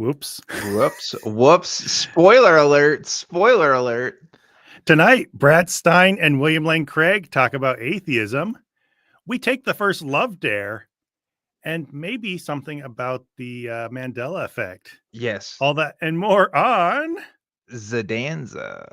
Whoops. Whoops. Spoiler alert. Spoiler alert. Tonight, Brad Stine and William Lane Craig talk about atheism. We take the first love dare and maybe something about the Mandela effect. Yes. All that and more on Zadanza.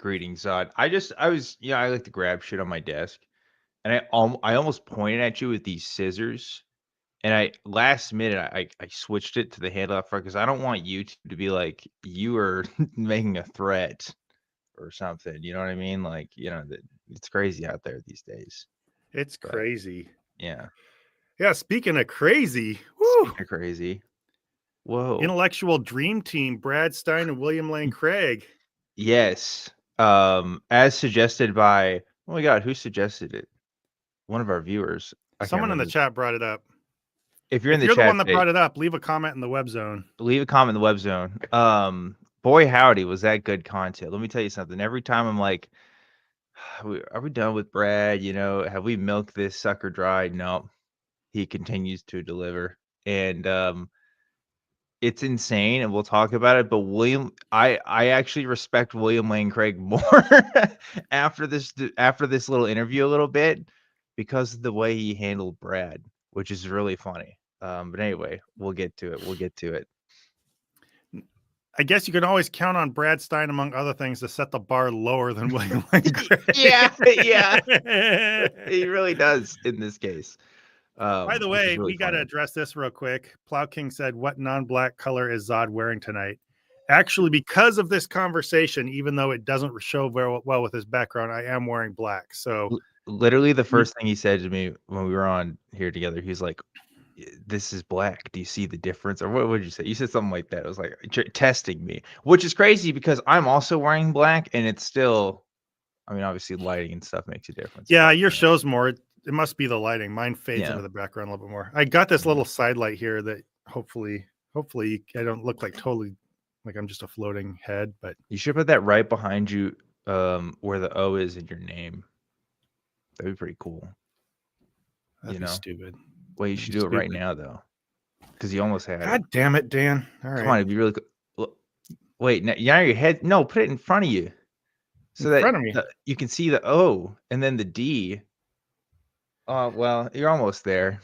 Greetings, Zod. I like to grab shit on my desk, and I almost pointed at you with these scissors, and last minute I switched it to the handle up front because I don't want you to be like you are making a threat or something. You know what I mean? Like, it's crazy out there these days. It's crazy. Yeah. Yeah. Speaking of crazy, Speaking of crazy. Whoa. Intellectual dream team, Brad Stine and William Lane Craig. Yes. As suggested by, oh my God, who suggested it? One of our viewers. Someone in the chat brought it up. If you're the one that brought it up, leave a comment in the web zone. Leave a comment in the web zone. Boy, howdy, was that good content. Let me tell you something. Every time I'm like, are we done with Brad? Have we milked this sucker dry? No, he continues to deliver. And it's insane, and we'll talk about it. But I actually respect William Lane Craig more after this little interview a little bit because of the way he handled Brad, which is really funny. But anyway, we'll get to it. I guess you can always count on Brad Stine, among other things, to set the bar lower than William Lane Craig. Yeah, he really does in this case. By the way, we got to address this real quick. Plow King said, "What non-black color is Zod wearing tonight?" Actually, because of this conversation, even though it doesn't show very well with his background, I am wearing black. So literally the first thing he said to me when we were on here together, he's like, "This is black. Do you see the difference?" Or what would you say? You said something like that. It was like testing me, which is crazy because I'm also wearing black, and it's still, I mean, obviously lighting and stuff makes a difference. Yeah, your show's more. It must be the lighting. Mine fades into the background a little bit more. I got this little side light here that hopefully I don't look like totally like I'm just a floating head. But you should put that right behind you, where the O is in your name. That'd be pretty cool. That'd be stupid. Well, you should do it right now, though, because you almost had it. God damn it, Dan! All right, come on, it'd be really cool. Wait, now your head. No, put it in front of you, so that you can see the O and then the D. Oh well, you're almost there.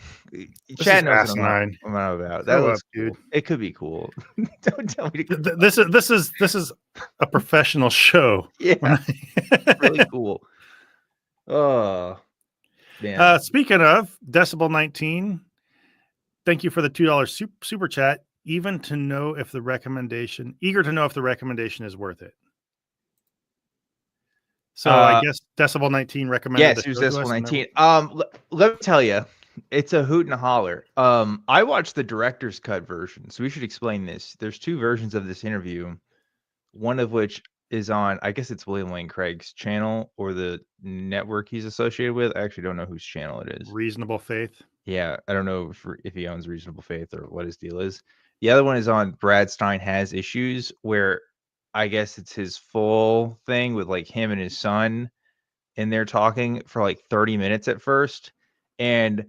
Chad knows what I'm about. That looks cool. Dude. It could be cool. Don't tell me to. This is a professional show. Yeah, really cool. Oh. Man. Speaking of Decibel 19, thank you for the $2 super chat. Eager to know if the recommendation is worth it. So I guess Decibel 19 recommended. Yes, it was Decibel 19. Let me tell you, it's a hoot and a holler. I watched the director's cut version, so we should explain this. There's two versions of this interview, one of which is on, I guess it's William Lane Craig's channel or the network he's associated with. I actually don't know whose channel it is. Reasonable Faith. Yeah, I don't know if he owns Reasonable Faith or what his deal is. The other one is on Brad Stine Has Issues, where I guess it's his full thing with like him and his son, and they're talking for like 30 minutes at first. And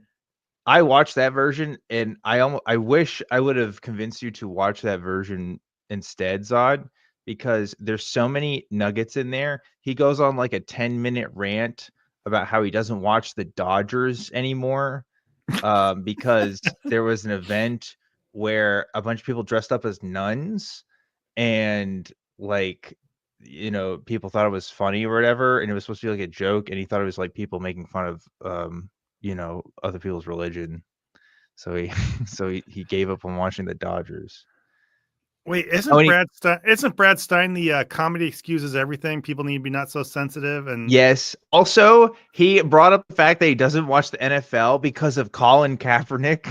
I watched that version, and I wish I would have convinced you to watch that version instead, Zod, because there's so many nuggets in there. He goes on like a 10-minute rant about how he doesn't watch the Dodgers anymore because there was an event where a bunch of people dressed up as nuns, and like, people thought it was funny or whatever, and it was supposed to be like a joke, and he thought it was like people making fun of other people's religion. So he gave up on watching the Dodgers. Wait, isn't Brad Stine the comedy excuses everything? People need to be not so sensitive. And yes, also he brought up the fact that he doesn't watch the NFL because of Colin Kaepernick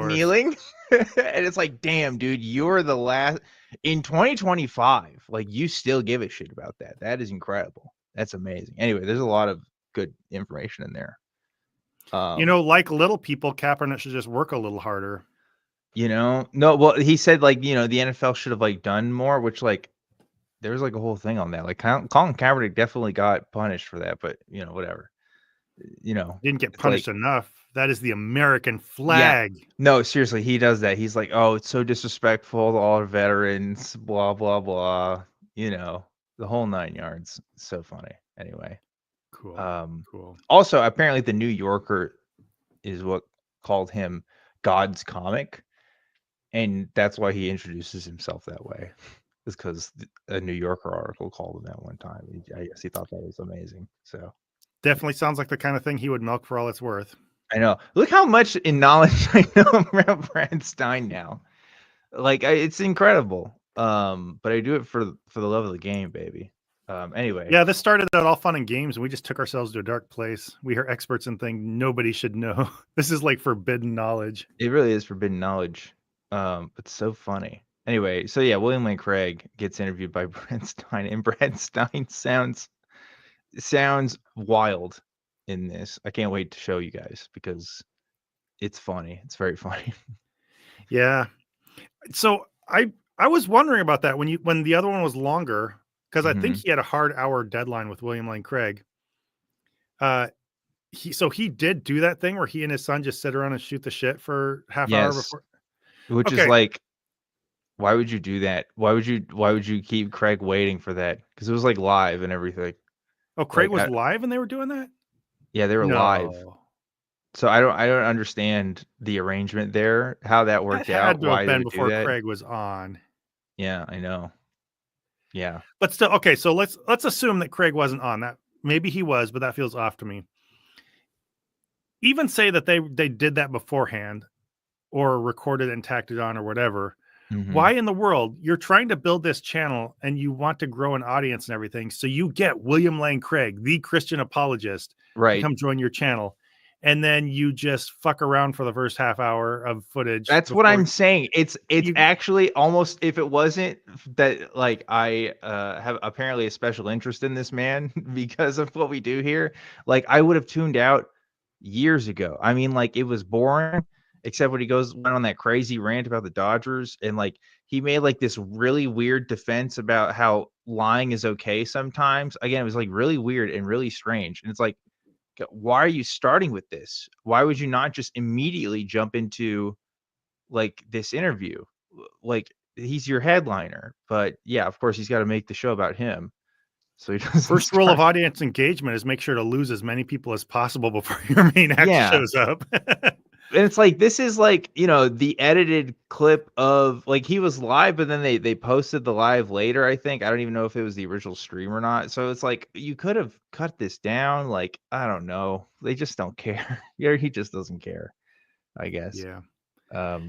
kneeling. And it's like, damn, dude, you're the last in 2025. Like, you still give a shit about that. That is incredible. That's amazing. Anyway, there's a lot of good information in there. Like little people, Kaepernick should just work a little harder. No, well, he said like, the NFL should have like done more, which like there was like a whole thing on that. Like Colin Kaepernick definitely got punished for that, but whatever. Didn't get It's like, punished enough. That is the American yeah, flag. no, seriously, he does that. He's like, oh, it's so disrespectful to all our veterans, blah blah blah. The whole 9 yards. So funny. Anyway, Cool. Cool. also apparently the New Yorker is what called him God's comic, and that's why he introduces himself that way. Is because a New Yorker article called him that one time. I guess he thought that was amazing. So definitely sounds like the kind of thing he would milk for all it's worth. I know. Look how much in knowledge I know about Brad Stine now. Like it's incredible. But I do it for the love of the game, baby. Anyway. Yeah, this started out all fun and games, and we just took ourselves to a dark place. We are experts in things nobody should know. This is like forbidden knowledge. It really is forbidden knowledge. But so funny. Anyway, so yeah, William Lane Craig gets interviewed by Brad Stine, and Brad Stine sounds wild in this. I can't wait to show you guys because it's funny. It's very funny. Yeah. So I was wondering about that when the other one was longer, because I think he had a hard hour deadline with William Lane Craig. He did do that thing where he and his son just sit around and shoot the shit for half hour before. Which is like, why would you do that? Why would you keep Craig waiting for that? Because it was like live and everything. Oh, Craig was live and they were doing that? Yeah, they were live. So I don't understand the arrangement there, how that worked out. Why they would before do that. Craig was on. Yeah, I know. Yeah. But still, okay, so let's assume that Craig wasn't on that. Maybe he was, but that feels off to me. Even say that they did that beforehand or recorded and tacked it on or whatever. Why in the world you're trying to build this channel and you want to grow an audience and everything? So you get William Lane Craig, the Christian apologist, to come join your channel. And then you just fuck around for the first half hour of footage. That's what I'm saying. It's actually almost, if it wasn't that like I have apparently a special interest in this man because of what we do here, like I would have tuned out years ago. I mean, like it was boring, except when he went on that crazy rant about the Dodgers, and like he made like this really weird defense about how lying is okay sometimes. Again, it was like really weird and really strange. And it's like, why are you starting with this? Why would you not just immediately jump into like this interview? Like he's your headliner, but yeah, of course he's got to make the show about him. So he doesn't. First rule of audience engagement is make sure to lose as many people as possible before your main act shows up. And it's like, this is like, the edited clip of like he was live, but then they posted the live later, I think. I don't even know if it was the original stream or not. So it's like, you could have cut this down. Like, I don't know. They just don't care. Yeah, he just doesn't care, I guess. Yeah. But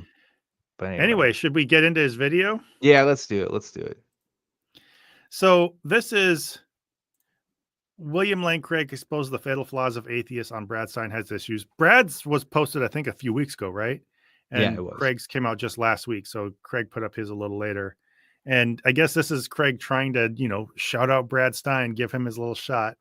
anyway, should we get into his video? Yeah, let's do it. So this is William Lane Craig exposed the fatal flaws of atheists on Brad Stine has issues. Brad's was posted, I think, a few weeks ago, right? And yeah, it was. Craig's came out just last week. So Craig put up his a little later. And I guess this is Craig trying to, shout out Brad Stine, give him his little shot.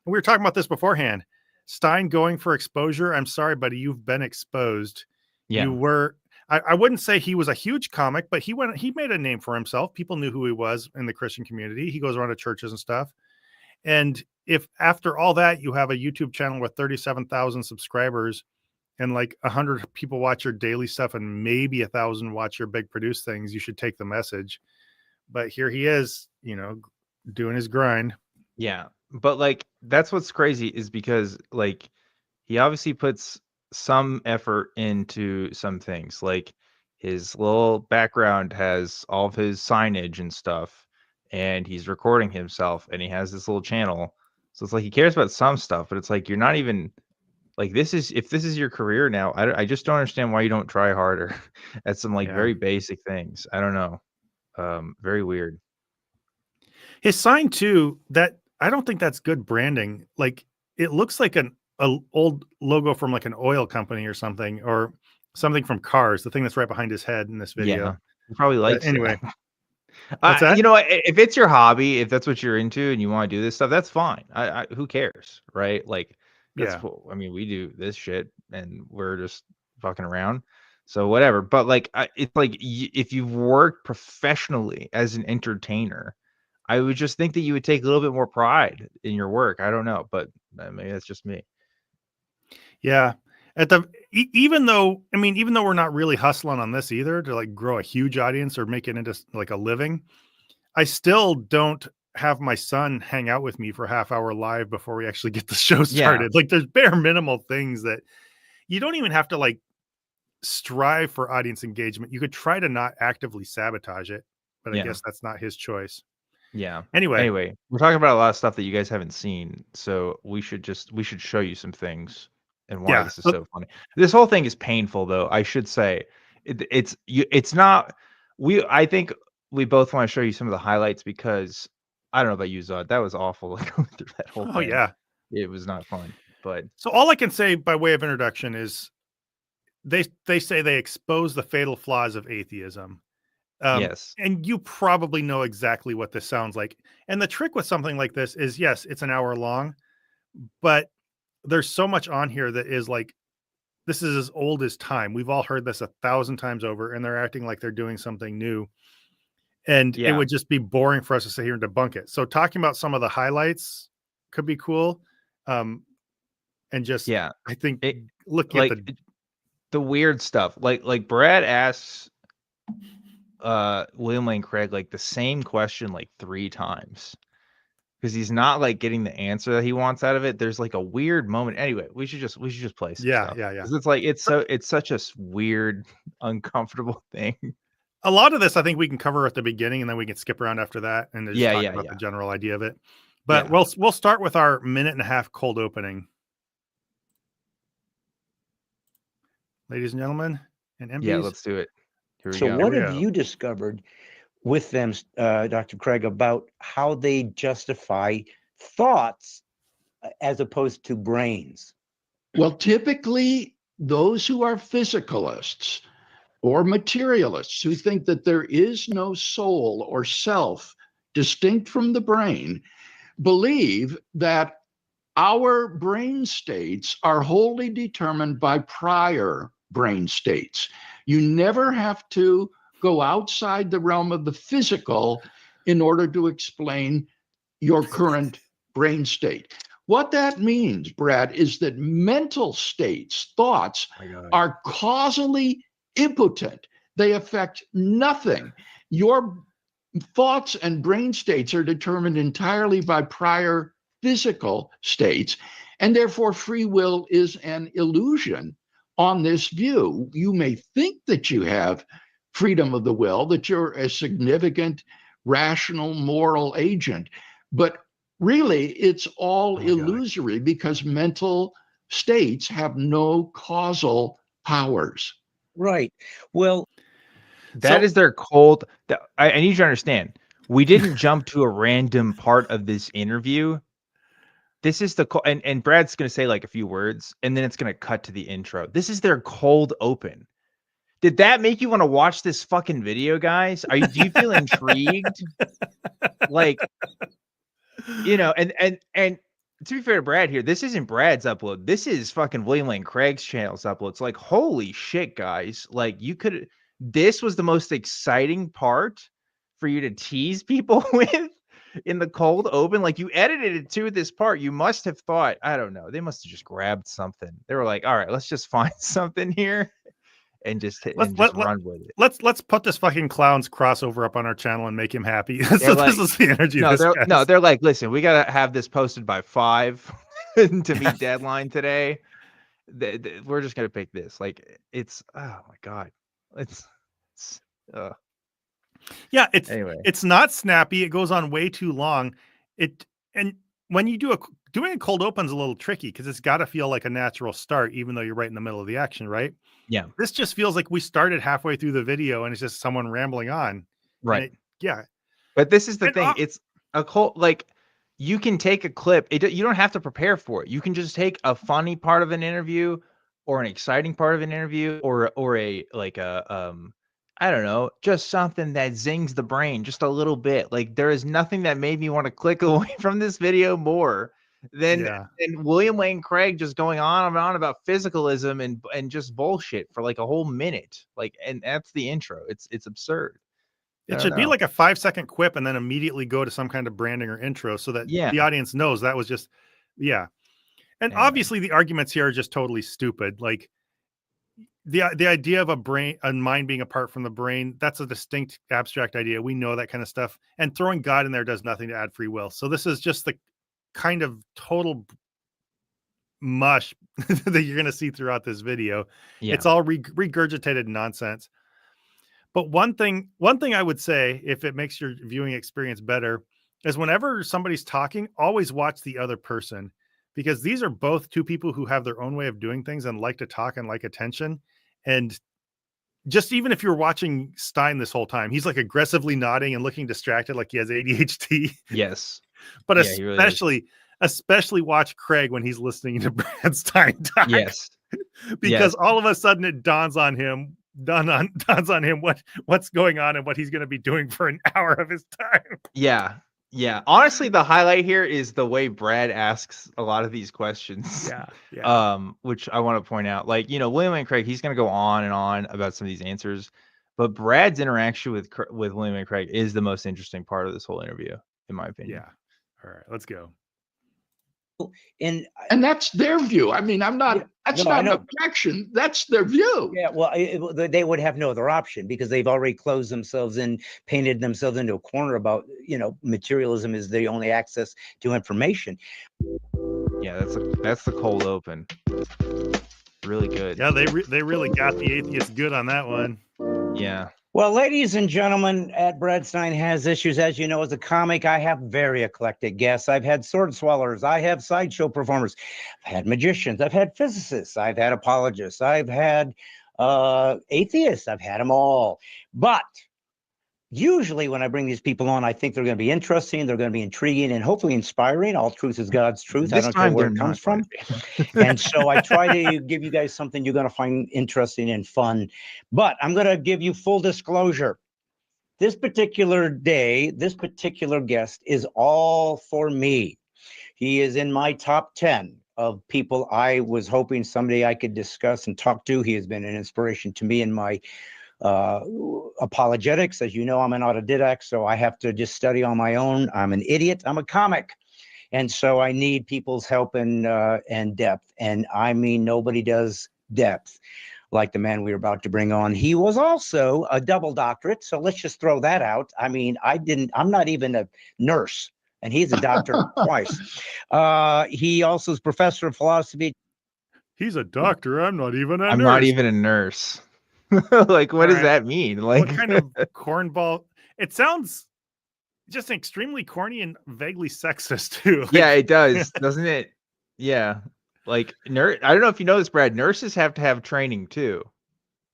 And we were talking about this beforehand. Stine going for exposure. I'm sorry, buddy, you've been exposed. Yeah. You were, I wouldn't say he was a huge comic, but he made a name for himself. People knew who he was in the Christian community. He goes around to churches and stuff. And if after all that, you have a YouTube channel with 37,000 subscribers and like 100 people watch your daily stuff and maybe 1,000 watch your big produce things, you should take the message. But here he is, doing his grind. Yeah. But like, that's what's crazy is because like he obviously puts some effort into some things. Like his little background has all of his signage and stuff, and he's recording himself, and he has this little channel. So it's like he cares about some stuff, but it's like you're not even like, if this is your career now, I just don't understand why you don't try harder at some like very basic things. I don't know. Very weird. His sign too, that I don't think that's good branding. Like it looks like an old logo from like an oil company or something from Cars, the thing that's right behind his head in this video. Yeah, he probably likes anyway. If it's your hobby, if that's what you're into and you want to do this stuff, that's fine. Who cares, right? Like That's Yeah. cool. I mean, we do this shit and we're just fucking around. So whatever. But like, it's like if you've worked professionally as an entertainer, I would just think that you would take a little bit more pride in your work. I don't know, but maybe that's just me. Yeah. Even though we're not really hustling on this either to like grow a huge audience or make it into like a living, I still don't have my son hang out with me for a half hour live before we actually get the show Yeah. started. Like there's bare minimal things that you don't even have to like strive for audience engagement. You could try to not actively sabotage it, but I Yeah. guess that's not his choice. Yeah. Anyway, We're talking about a lot of stuff that you guys haven't seen, so we should show you some things and why yeah. this is so funny. This whole thing is painful, though. I should say it's not. I think we both want to show you some of the highlights because I don't know about you, Zod. That was awful going through that whole Oh thing. yeah. It was not fun, but So all I can say by way of introduction is they say they expose the fatal flaws of atheism. yes, And you probably know exactly what this sounds like. And the trick with something like this is, yes, it's an hour long, but there's so much on here that is like, this is as old as time. We've all heard this 1,000 times over, and they're acting like they're doing something new. And it yeah, would just be boring for us to sit here and debunk it. So talking about some of the highlights could be cool. And just, yeah. I think It looking at like the weird stuff. Like Brad asks William Lane Craig like the same question like 3 times. Because he's not like getting the answer that he wants out of it. There's like a weird moment. Anyway, we should just play some yeah, stuff. yeah, yeah. 'Cause it's like it's such a weird, uncomfortable thing. A lot of this, I think we can cover at the beginning, and then we can skip around after that and just Yeah, talk yeah, about the yeah. general idea of it. But Yeah. we'll start with our minute and a half cold opening, ladies and gentlemen, and Yeah, MPs. let's do it. Here we So go. what we have go. you discovered with them, Dr. Craig, about how they justify thoughts as opposed to brains? Well, typically, those who are physicalists or materialists who think that there is no soul or self distinct from the brain believe that our brain states are wholly determined by prior brain states. You never have to go outside the realm of the physical in order to explain your current brain state. What that means, Brad, is that mental states, thoughts, Oh my God. are causally impotent. They affect nothing. Your thoughts and brain states are determined entirely by prior physical states, and therefore free will is an illusion on this view. You may think that you have freedom of the will, that you're a significant, rational, moral agent, but really it's all Oh my God. illusory because mental states have no causal powers. Right. Well, That is their cold. I need you to understand. We didn't jump to a random part of this interview. This is the and Brad's gonna say like a few words, and then it's gonna cut to the intro. This is their cold open. Did that make you want to watch this fucking video, guys? Do you feel intrigued? Like, you know, and to be fair to Brad here, this isn't Brad's upload. This is fucking William Lane Craig's channel's upload. It's like, holy shit, guys. Like this was the most exciting part for you to tease people with in the cold open. Like you edited it to this part. You must have thought, I don't know. They must have just grabbed something. They were like, all right, let's just find something here and just run with it. Let's put this fucking clown's crossover up on our channel and make him happy. So like, this is the energy. They're like, listen, we gotta have this posted by 5 to meet deadline today. We're just gonna pick this. Like, it's oh my god, it's yeah. Anyway. It's not snappy. It goes on way too long. And when you doing a cold open is a little tricky because it's got to feel like a natural start, even though you're right in the middle of the action, right? Yeah. This just feels like we started halfway through the video and it's just someone rambling on. Right. Yeah. But this is the thing. It's a cold, like you can take a clip. You don't have to prepare for it. You can just take a funny part of an interview or an exciting part of an interview or a like a I don't know, just something that zings the brain just a little bit. Like there is nothing that made me want to click away from this video more than Yeah. William Lane Craig just going on and on about physicalism and just bullshit for like a whole minute. Like, and that's the intro. It's absurd. I It don't should be know. like a 5-second quip and then immediately go to some kind of branding or intro so that Yeah. the audience knows that was just, yeah. And Anyway. obviously the arguments here are just totally stupid. Like the idea of a mind being apart from the brain, that's a distinct abstract idea. We know that kind of stuff. And throwing God in there does nothing to add free will. So this is just the kind of total mush that you're going to see throughout this video. Yeah. It's all regurgitated nonsense. But one thing I would say, if it makes your viewing experience better, is whenever somebody's talking, always watch the other person, because these are both two people who have their own way of doing things and like to talk and like attention. And just even if you're watching Stine this whole time, he's like aggressively nodding and looking distracted, like he has ADHD. Yes. But Yeah, he really especially watch Craig when he's listening to Brad Stine talk. Yes. Because all of a sudden it dawns on him what's going on and what he's going to be doing for an hour of his time. Yeah. Yeah. Honestly, the highlight here is the way Brad asks a lot of these questions. Yeah. Which I want to point out. Like, William and Craig, he's going to go on and on about some of these answers, but Brad's interaction with William and Craig is the most interesting part of this whole interview, in my opinion. Yeah. All right, let's go. And that's their view. I mean, not an objection. That's their view. Yeah, well, they would have no other option because they've already closed themselves in, painted themselves into a corner about, materialism is the only access to information. Yeah, that's the cold open. Really good. Yeah, they really got the atheist good on that one. Yeah. Well, ladies and gentlemen, at Brad Stine Has Issues, as you know, as a comic, I have very eclectic guests. I've had sword swallowers. I have sideshow performers. I've had magicians. I've had physicists. I've had apologists. I've had atheists. I've had them all. But usually when I bring these people on, I think they're going to be interesting. They're going to be intriguing and hopefully inspiring. All truth is God's truth. I don't care where it comes from. And so I try to give you guys something you're going to find interesting and fun. But I'm going to give you full disclosure. This particular day, this particular guest is all for me. He is in my top 10 of people I was hoping someday I could discuss and talk to. He has been an inspiration to me in my apologetics. As you know, I'm an autodidact, so I have to just study on my own. I'm an idiot. I'm a comic. And so I need people's help and depth. And I mean, nobody does depth like the man we were about to bring on. He was also a double doctorate. So let's just throw that out. I mean, I'm not even a nurse, and he's a doctor twice. He also is professor of philosophy. He's a doctor. I'm not even a nurse. I'm not even a nurse. Like, what does that mean? Like, what kind of cornball? It sounds just extremely corny and vaguely sexist too. Yeah, it does, doesn't it? Yeah. Like, I don't know if you know this, Brad, nurses have to have training too.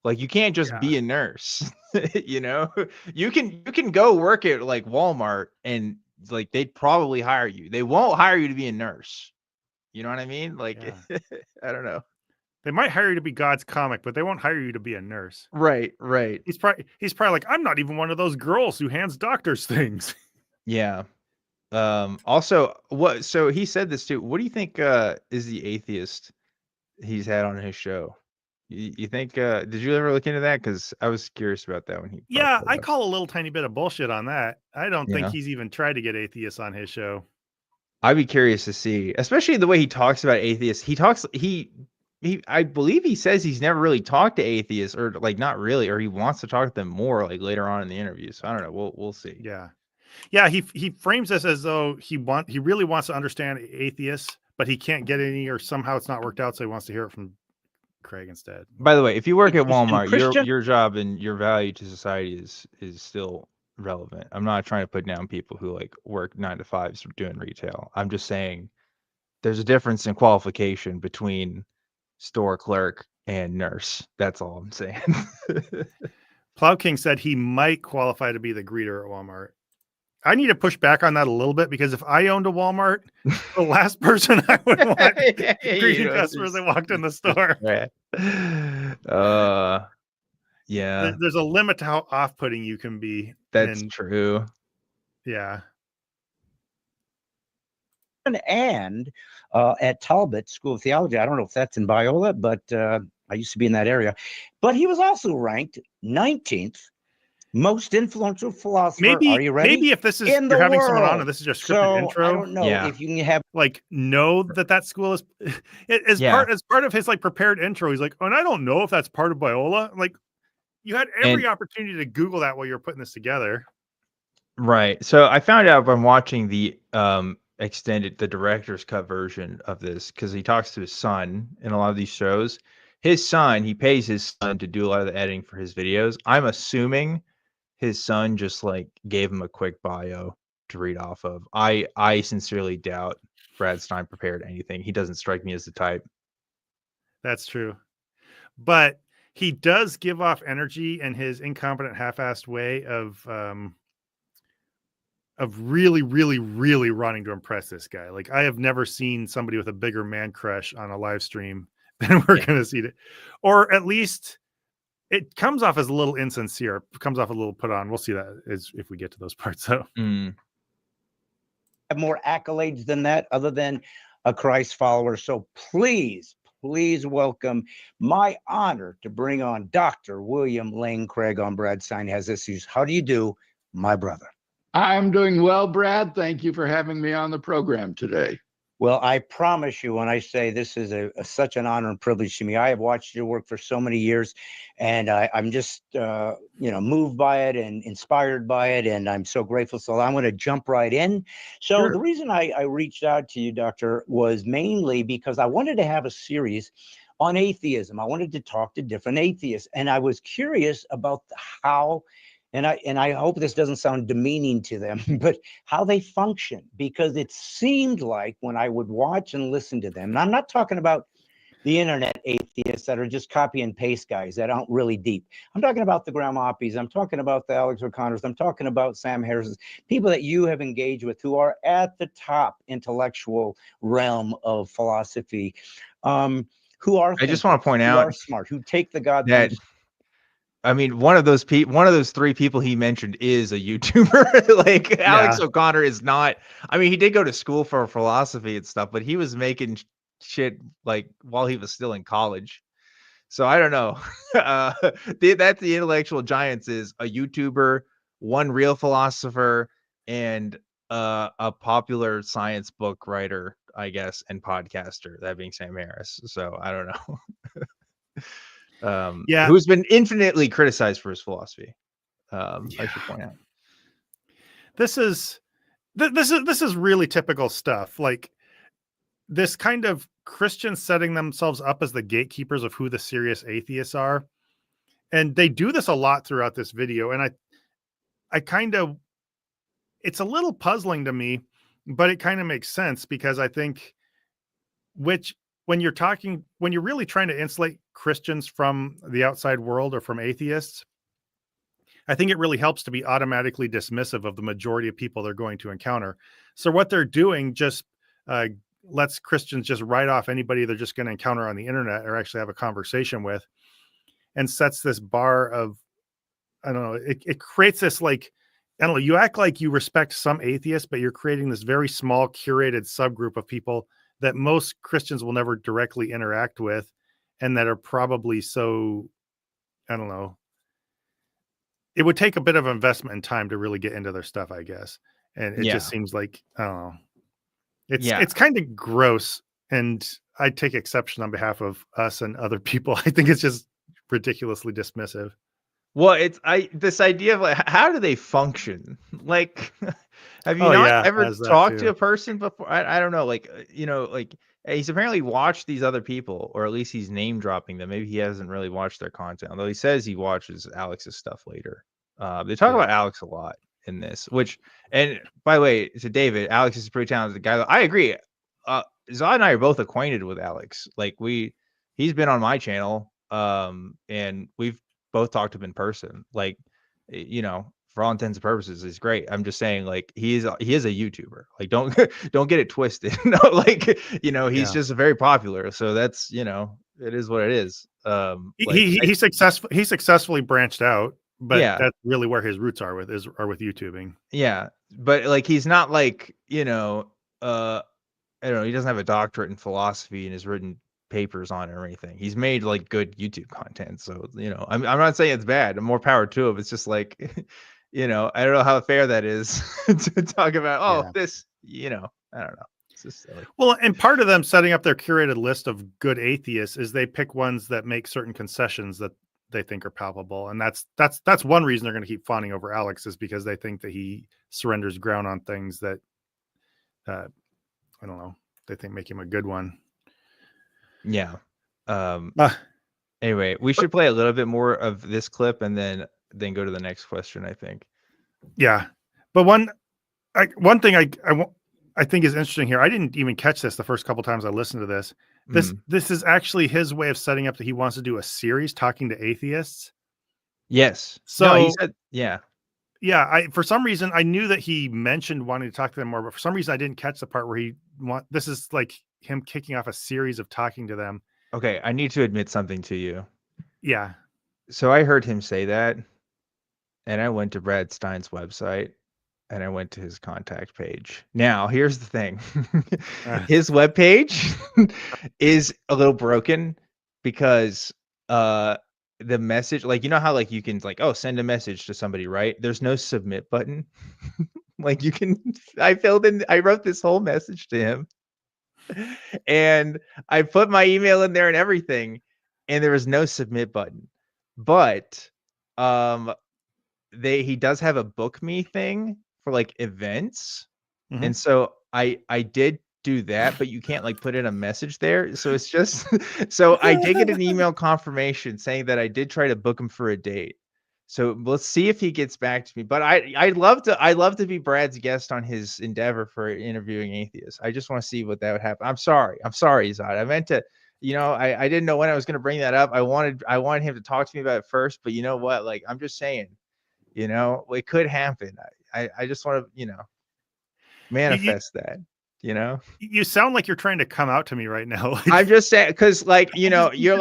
Like, you can't just be a nurse. You can go work at like Walmart and like they'd probably hire you. They won't hire you to be a nurse. You know what I mean? Like, I don't know. They might hire you to be God's comic, but they won't hire you to be a nurse. Right. He's probably like, I'm not even one of those girls who hands doctors things. Yeah. Also, so he said this too. What do you think is the atheist he's had on his show? You think did you ever look into that? Because I was curious about that when he I call a little tiny bit of bullshit on that. I don't think he's even tried to get atheists on his show. I'd be curious to see, especially the way he talks about atheists. I believe he says he's never really talked to atheists, or like not really, or he wants to talk to them more like later on in the interview. So I don't know. We'll see. Yeah. He frames this as though he really wants to understand atheists, but he can't get any, or somehow it's not worked out. So he wants to hear it from Craig instead. By the way, if you work at Walmart, your job and your value to society is still relevant. I'm not trying to put down people who like work 9 to 5s doing retail. I'm just saying there's a difference in qualification between store clerk and nurse. That's all I'm saying. Plow King said he might qualify to be the greeter at Walmart. I need to push back on that a little bit, because if I owned a Walmart, the last person I would want greeting customers that walked in the store. Yeah. There's a limit to how off-putting you can be. That's true. Yeah. and at Talbot School of Theology. I don't know if that's in Biola, but I used to be in that area. But he was also ranked 19th most influential philosopher. Are you ready? Maybe if this is in you're the having someone on world. and this is your scripted So intro. I don't know Yeah. if you can have Like know that school is as Yeah. part of his like prepared intro. He's like, oh, and I don't know if that's part of Biola. Like you had every opportunity to Google that while you're putting this together. Right. So I found out from watching the the director's cut version of this, because he talks to his son in a lot of these shows. His son, he pays his son to do a lot of the editing for his videos. I'm assuming his son just like gave him a quick bio to read off of. I sincerely doubt Brad Stine prepared anything. He doesn't strike me as the type. That's true. But he does give off energy in his incompetent, half-assed way of really, really, really wanting to impress this guy. Like I have never seen somebody with a bigger man crush on a live stream than we're going to see it. Or at least it comes off as a little insincere. It comes off a little put on. We'll see that if we get to those parts. So have more accolades than that other than a Christ follower. So please welcome, my honor to bring on Dr. William Lane Craig on Brad Stine Has Issues. How do you do, my brother? I'm doing well, Brad. Thank you for having me on the program today. Well, I promise you, when I say this is such an honor and privilege to me, I have watched your work for so many years, and I'm just, moved by it and inspired by it, and I'm so grateful. So I'm going to jump right in. So Sure. The reason I reached out to you, Doctor, was mainly because I wanted to have a series on atheism. I wanted to talk to different atheists, and I was curious about how. And I hope this doesn't sound demeaning to them, but how they function, because it seemed like when I would watch and listen to them, and I'm not talking about the internet atheists that are just copy and paste guys that aren't really deep. I'm talking about the Graham Oppies. I'm talking about the Alex O'Connors. I'm talking about Sam Harris's, people that you have engaged with who are at the top intellectual realm of philosophy, who are I just want to point out who are smart, who take the God that I mean, one of those three people he mentioned is a YouTuber. Like Alex O'Connor is not. I mean, he did go to school for philosophy and stuff, but he was making shit like while he was still in college. So I don't know. That's the intellectual giants: is a YouTuber, one real philosopher, and a popular science book writer, I guess, and podcaster. That being Sam Harris. So I don't know. Who's been infinitely criticized for his philosophy. I should point out. This is really typical stuff. Like this kind of Christians setting themselves up as the gatekeepers of who the serious atheists are. And they do this a lot throughout this video. And I kind of, it's a little puzzling to me, but it kind of makes sense, because I think when you're really trying to insulate Christians from the outside world or from atheists, I think it really helps to be automatically dismissive of the majority of people they're going to encounter. So what they're doing just lets Christians just write off anybody they're just going to encounter on the internet or actually have a conversation with, and sets this bar of, I don't know, it creates this, like, I don't know, you act like you respect some atheists, but you're creating this very small curated subgroup of people that most Christians will never directly interact with, and that are probably so, I don't know, it would take a bit of investment and time to really get into their stuff, I guess. And it just seems like, I don't know, it's kind of gross, and I take exception on behalf of us and other people. I think it's just ridiculously dismissive. Well, this idea of like, how do they function? Like, have you ever talked to a person before? I don't know. Like, like he's apparently watched these other people, or at least he's name dropping them. Maybe he hasn't really watched their content, although he says he watches Alex's stuff later. They talk about Alex a lot in this, and by the way, to David, Alex is a pretty talented guy. I agree. Zod and I are both acquainted with Alex. Like he's been on my channel, and we've both talked to him in person. Like, for all intents and purposes, he's great. I'm just saying, like, he is a YouTuber. Like, don't get it twisted. No, like, he's just very popular. So that's, it is what it is. He successfully branched out, but that's really where his roots are with YouTubing. Yeah. But like, he's not like, I don't know, he doesn't have a doctorate in philosophy and has written papers on it or anything. He's made like good YouTube content. So, I'm not saying it's bad. More power to him. It's just like, I don't know how fair that is to talk about, this, I don't know. It's just silly. Well, and part of them setting up their curated list of good atheists is they pick ones that make certain concessions that they think are palpable. And that's one reason they're going to keep fawning over Alex, is because they think that he surrenders ground on things that, I don't know, they think make him a good one. Yeah. Anyway, we should play a little bit more of this clip and then go to the next question, I think. Yeah. But one thing I think is interesting here. I didn't even catch this the first couple times I listened to this. This is actually his way of setting up that he wants to do a series talking to atheists. Yes. So he said, yeah. Yeah, for some reason I knew that he mentioned wanting to talk to them more, but for some reason I didn't catch the part where this is like him kicking off a series of talking to them. Okay, I need to admit something to you. Yeah. So I heard him say that, and I went to Brad Stine's website, and I went to his contact page. Now, here's the thing. His webpage is a little broken because the message, like, how like you can like, send a message to somebody, right? There's no submit button. Like I wrote this whole message to him. And I put my email in there and everything, and there was no submit button. But he does have a book me thing for like events. And so I did do that, but you can't like put in a message there. So it's just so I did get an email confirmation saying that I did try to book him for a date. So let's see if he gets back to me. But I'd love to be Brad's guest on his endeavor for interviewing atheists. I just want to see what that would happen. I'm sorry, Zod. I meant to, I didn't know when I was going to bring that up. I wanted him to talk to me about it first, but you know what? Like, I'm just saying, it could happen. I just want to, manifest that. You sound like you're trying to come out to me right now. I'm just saying, because like, you're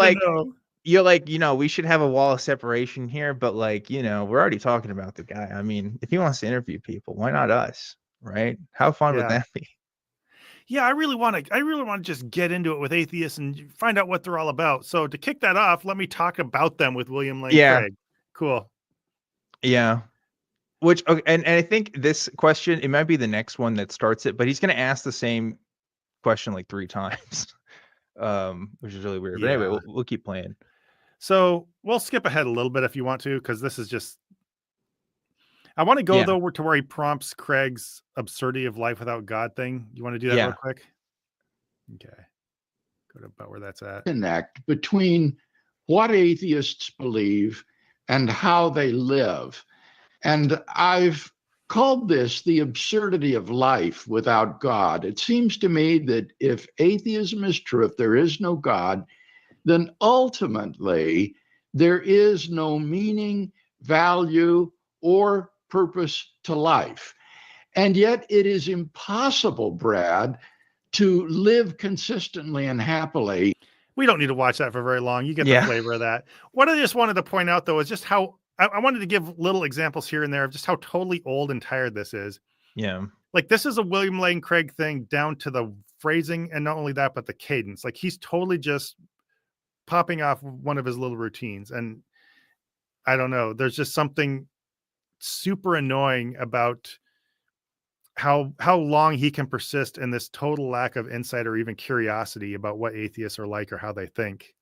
like, we should have a wall of separation here, but like, we're already talking about the guy. I mean, if he wants to interview people, why not us? Right? How fun would that be? Yeah, I really want to just get into it with atheists and find out what they're all about. So to kick that off, let me talk about them with William Lane Craig. Cool. Yeah. Which, okay, and I think this question, it might be the next one that starts it, but he's going to ask the same question like 3 times, which is really weird. But anyway, we'll keep playing. So we'll skip ahead a little bit if you want to, because this is just, I want to go though to where he prompts Craig's absurdity of life without God thing. You want to do that real quick? Okay. Go to about where that's at. Connect between what atheists believe and how they live. And I've called this the absurdity of life without God. It seems to me that if atheism is true, if there is no God, then ultimately there is no meaning, value, or purpose to life. And yet it is impossible, Brad, to live consistently and happily. We don't need to watch that for very long. You get the flavor of that. What I just wanted to point out, though, is just how I wanted to give little examples here and there of just how totally old and tired this is. Yeah. Like, this is a William Lane Craig thing down to the phrasing, and not only that, but the cadence. Like, he's totally just popping off one of his little routines. And I don't know, there's just something super annoying about how long he can persist in this total lack of insight or even curiosity about what atheists are like or how they think.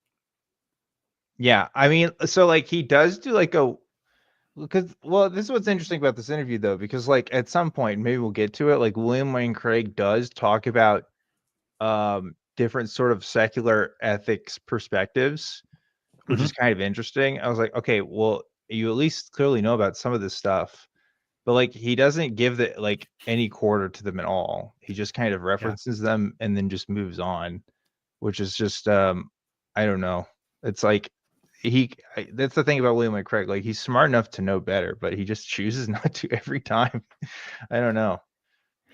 Yeah. I mean, so like he does do like this is what's interesting about this interview though, because like at some point, maybe we'll get to it, like William Lane Craig does talk about different sort of secular ethics perspectives, which is kind of interesting. I was like, okay, well, you at least clearly know about some of this stuff, but like he doesn't give like any quarter to them at all. He just kind of references them and then just moves on, which is just I don't know. It's like that's the thing about William Lane Craig. Like, he's smart enough to know better, but he just chooses not to every time. I don't know.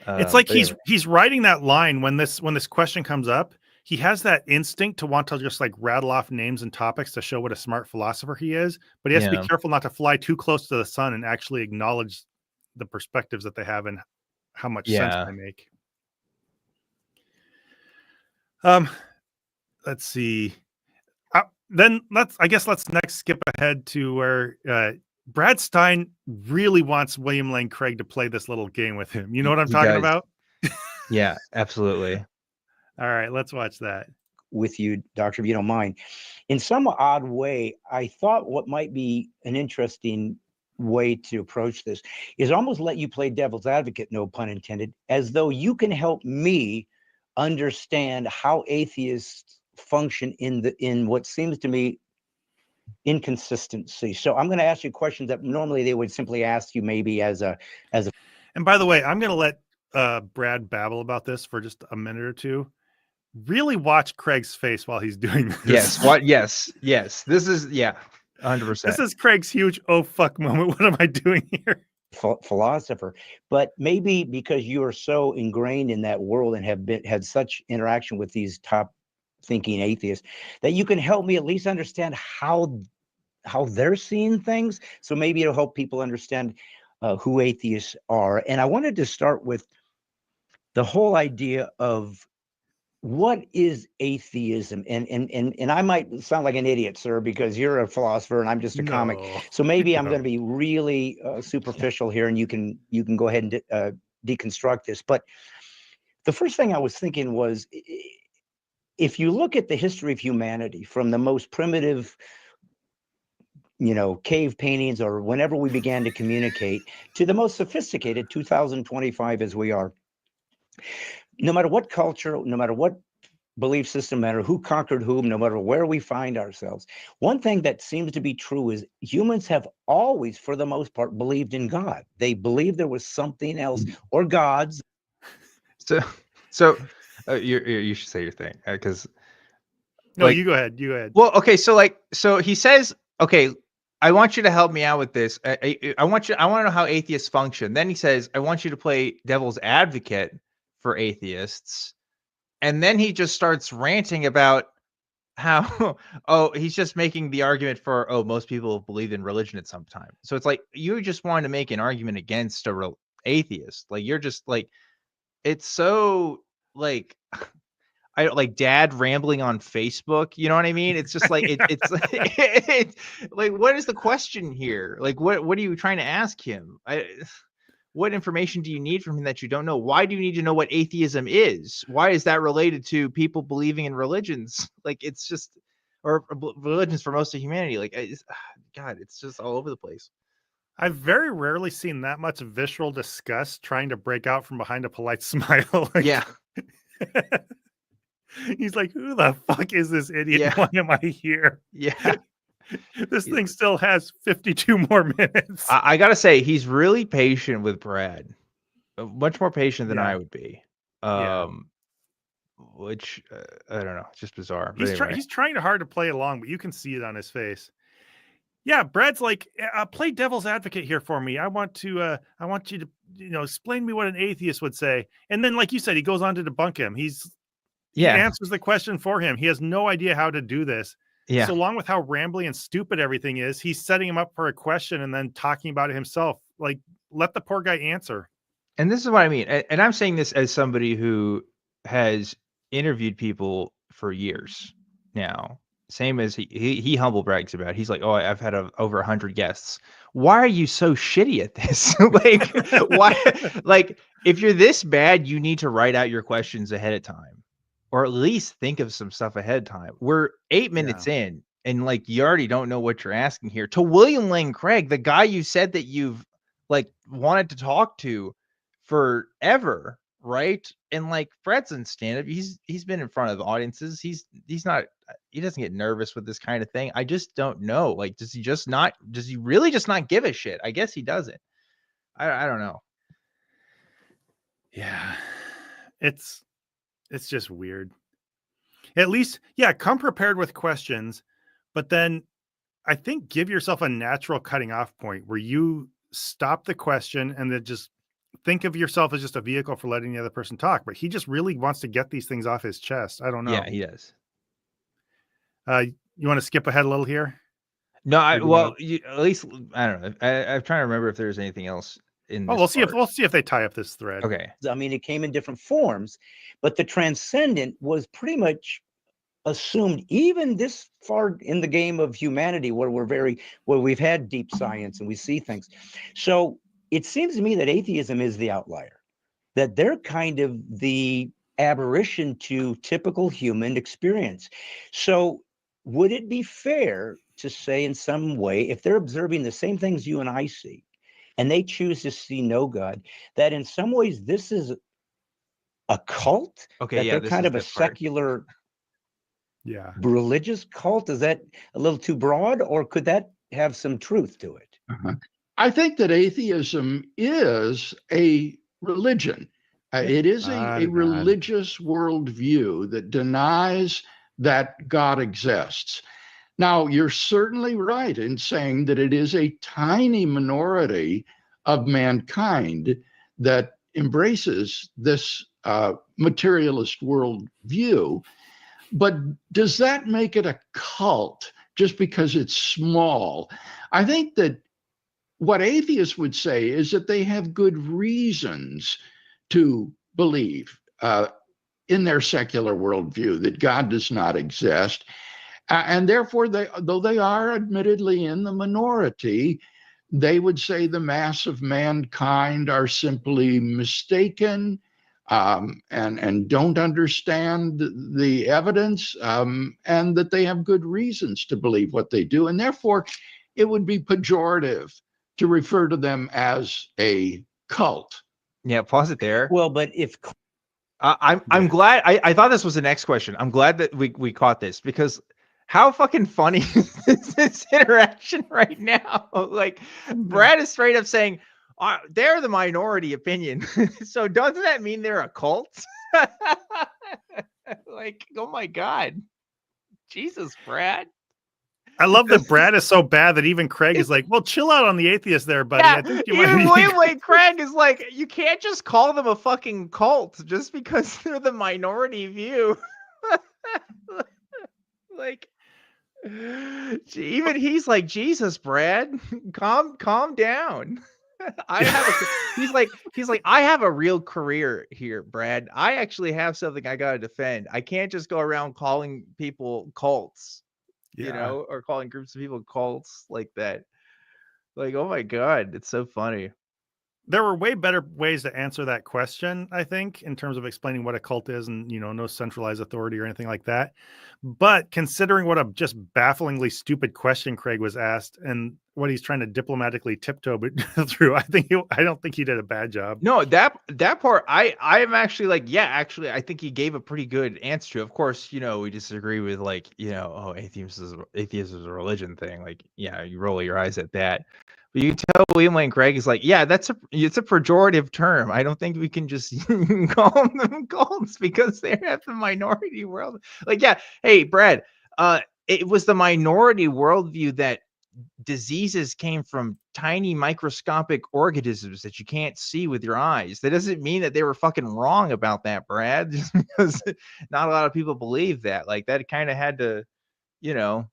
It's like he's writing that line when this question comes up. He has that instinct to want to just like rattle off names and topics to show what a smart philosopher he is, but he has to be careful not to fly too close to the sun and actually acknowledge the perspectives that they have and how much sense they make. Let's see. Then let's next skip ahead to where Brad Stine really wants William Lane Craig to play this little game with him. You know what I'm He talking does. about? Yeah, absolutely. All right, let's watch that. With you, Doctor, if you don't mind. In some odd way, I thought what might be an interesting way to approach this is almost let you play devil's advocate, no pun intended, as though you can help me understand how atheists function in what seems to me inconsistency. So I'm going to ask you questions that normally they would simply ask you maybe as a And by the way, I'm going to let Brad babble about this for just a minute or two. Really watch Craig's face while he's doing this. Yes. What? Yes. Yes. This is 100%. This is Craig's huge oh fuck moment. What am I doing here? philosopher, but maybe because you are so ingrained in that world and have had such interaction with these top thinking atheists that you can help me at least understand how they're seeing things. So maybe it'll help people understand who atheists are. And I wanted to start with the whole idea of what is atheism, and I might sound like an idiot, sir, because you're a philosopher and I'm just a comic. So maybe I'm going to be really superficial here, and you can go ahead and deconstruct this. But the first thing I was thinking was, if you look at the history of humanity from the most primitive, cave paintings or whenever we began to communicate to the most sophisticated 2025 as we are, no matter what culture, no matter what belief system, no matter who conquered whom, no matter where we find ourselves, one thing that seems to be true is humans have always, for the most part, believed in God. They believed there was something else or gods. So you should say your thing, because no, you go ahead. Well, okay, so he says, okay, I want you to help me out with this. I want to know how atheists function. Then he says, I want you to play devil's advocate for atheists. And then he just starts ranting about how, he's just making the argument for, most people believe in religion at some time. So it's like, you just want to make an argument against a real atheist. Like, you're just like, it's so like, I like dad rambling on Facebook. You know what I mean? It's just like, it's like, what is the question here? Like, what are you trying to ask him? What information do you need from him that you don't know? Why do you need to know what atheism is? Why is that related to people believing in religions? Like, it's just, or religions for most of humanity. Like, God, it's just all over the place. I've very rarely seen that much visceral disgust trying to break out from behind a polite smile. Yeah. He's like, who the fuck is this idiot? Yeah. Why am I here? Yeah. This thing still has 52 more minutes. I got to say, he's really patient with Brad. Much more patient than I would be. Which, I don't know. It's just bizarre. He's trying hard to play along, but you can see it on his face. Yeah, Brad's like, play devil's advocate here for me. I want you to, explain to me what an atheist would say. And then, like you said, he goes on to debunk him. He answers the question for him. He has no idea how to do this. Yeah. So along with how rambly and stupid everything is, he's setting him up for a question and then talking about it himself. Like, let the poor guy answer. And this is what I mean. And I'm saying this as somebody who has interviewed people for years now. Same as he humble brags about. He's like, I've had over 100 guests. Why are you so shitty at this? Like, why? Like, if you're this bad, you need to write out your questions ahead of time, or at least think of some stuff ahead of time. We're 8 minutes in, and like, you already don't know what you're asking here. To William Lane Craig, the guy you said that you've like wanted to talk to forever, right? And like, Fred's in stand-up. He's been in front of audiences. He doesn't get nervous with this kind of thing. I just don't know. Like, does he really just not give a shit? I guess he doesn't. I don't know. Yeah. It's just weird. At least, come prepared with questions, but then I think give yourself a natural cutting off point where you stop the question and then just think of yourself as just a vehicle for letting the other person talk. But he just really wants to get these things off his chest. I don't know. Yeah, he does. You want to skip ahead a little here? No, at least I don't know. I'm trying to remember if there's anything else in Oh, this we'll see if they tie up this thread. Okay. I mean, it came in different forms, but the transcendent was pretty much assumed even this far in the game of humanity, where we've had deep science and we see things. So it seems to me that atheism is the outlier, that they're kind of the aberration to typical human experience. So would it be fair to say in some way, if they're observing the same things you and I see, and they choose to see no God, that in some ways this is a cult? Okay. That Yeah. they're This kind is of a the part. secular Yeah. religious cult? Is that a little too broad, or could that have some truth to it? I think that atheism is a religion. It is a religious worldview that denies that God exists. Now, you're certainly right in saying that it is a tiny minority of mankind that embraces this materialist worldview. But does that make it a cult just because it's small? I think that what atheists would say is that they have good reasons to believe in their secular worldview that God does not exist. And therefore, though they are admittedly in the minority, they would say the mass of mankind are simply mistaken and don't understand the evidence, and that they have good reasons to believe what they do. And therefore, it would be pejorative to refer to them as a cult. Yeah. Pause it there. Well, but if I'm glad. I thought this was the next question. I'm glad that we caught this, because how fucking funny is this interaction right now? Like, Brad is straight up saying they're the minority opinion. So doesn't that mean they're a cult? Like, oh my God, Jesus, Brad. I love that Brad is so bad that even Craig is like, well, chill out on the atheist there, buddy. Yeah, I think you even might William Wade Craig is like, you can't just call them a fucking cult just because they're the minority view. Like, even he's like, Jesus, Brad, calm down. He's like, I have a real career here, Brad. I actually have something I gotta defend. I can't just go around calling people cults, you know, or calling groups of people cults like that. Like, oh my God, it's so funny. There were way better ways to answer that question, I think, in terms of explaining what a cult is and, you know, no centralized authority or anything like that. But considering what a just bafflingly stupid question Craig was asked and what he's trying to diplomatically tiptoe through, I don't think he did a bad job. No, that part, I am actually like, yeah, actually, I think he gave a pretty good answer to. Of course, you know, we disagree with, like, you know, oh, atheism is a religion thing. Like, yeah, you roll your eyes at that. But you tell William Lane Craig is like, yeah, it's a pejorative term. I don't think we can just call them cults because they're at the minority world. Like, yeah, hey, Brad, it was the minority worldview that diseases came from tiny microscopic organisms that you can't see with your eyes. That doesn't mean that they were fucking wrong about that, Brad, just because not a lot of people believe that. Like, that kind of had to, you know,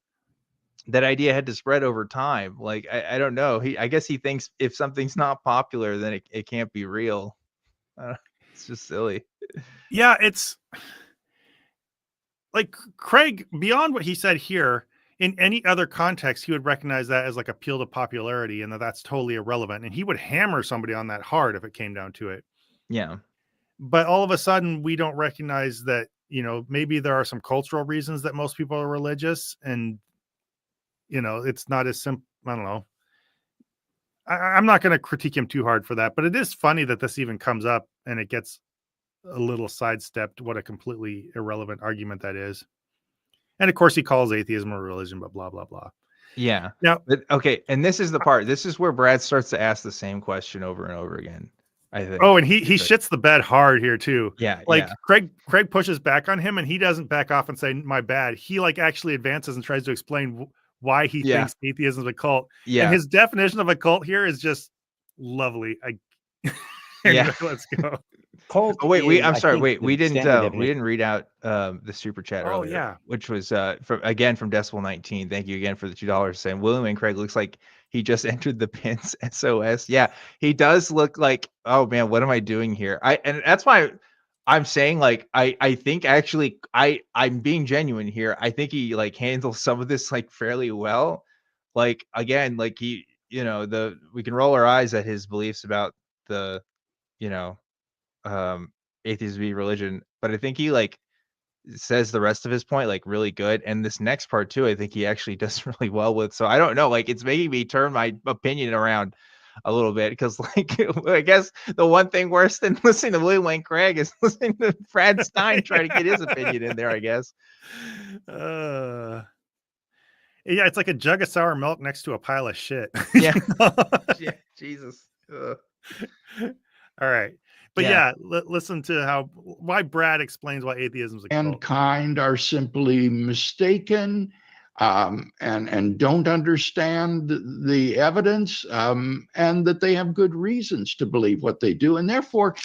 that idea had to spread over time. Like, I don't know. I guess he thinks if something's not popular, then it can't be real. It's just silly. Yeah, it's like Craig, beyond what he said here, in any other context, he would recognize that as like appeal to popularity and that's totally irrelevant. And he would hammer somebody on that hard if it came down to it. Yeah. But all of a sudden, we don't recognize that, you know, maybe there are some cultural reasons that most people are religious, and, you know, it's not as simple. I don't know. I'm not going to critique him too hard for that, but it is funny that this even comes up and it gets a little sidestepped. What a completely irrelevant argument that is. And of course, he calls atheism a religion, but blah, blah, blah. Yeah. Now, okay. And this is the part. This is where Brad starts to ask the same question over and over again, I think. Oh, and he shits the bed hard here too. Yeah. Like, yeah. Craig pushes back on him, and he doesn't back off and say, my bad. He like actually advances and tries to explain why he thinks atheism is a cult. Yeah. And his definition of a cult here is just lovely. Yeah. Let's go. Cult. Oh, wait, I'm sorry. Wait, we didn't read out the super chat earlier, which was from Decibel 19. Thank you again for the $2, saying William and Craig looks like He just entered the pins SOS. Yeah, he does look like, oh man, what am I doing here? And that's why I'm saying, like, I think actually I'm being genuine here. I think he like handles some of this like fairly well. Like, again, like he, we can roll our eyes at his beliefs about the, you know, atheism be religion, but I think he like says the rest of his point like really good, and this next part too I think he actually does really well with. So I don't know, like it's making me turn my opinion around a little bit, because like I guess the one thing worse than listening to William Lane Craig is listening to Brad Stine try to get his opinion in there, I guess. Yeah, it's like a jug of sour milk next to a pile of shit. Yeah. Yeah, Jesus. All right. But Yeah. listen to why Brad explains why atheism is a cult. Mankind are simply mistaken and don't understand the evidence, and that they have good reasons to believe what they do. And therefore,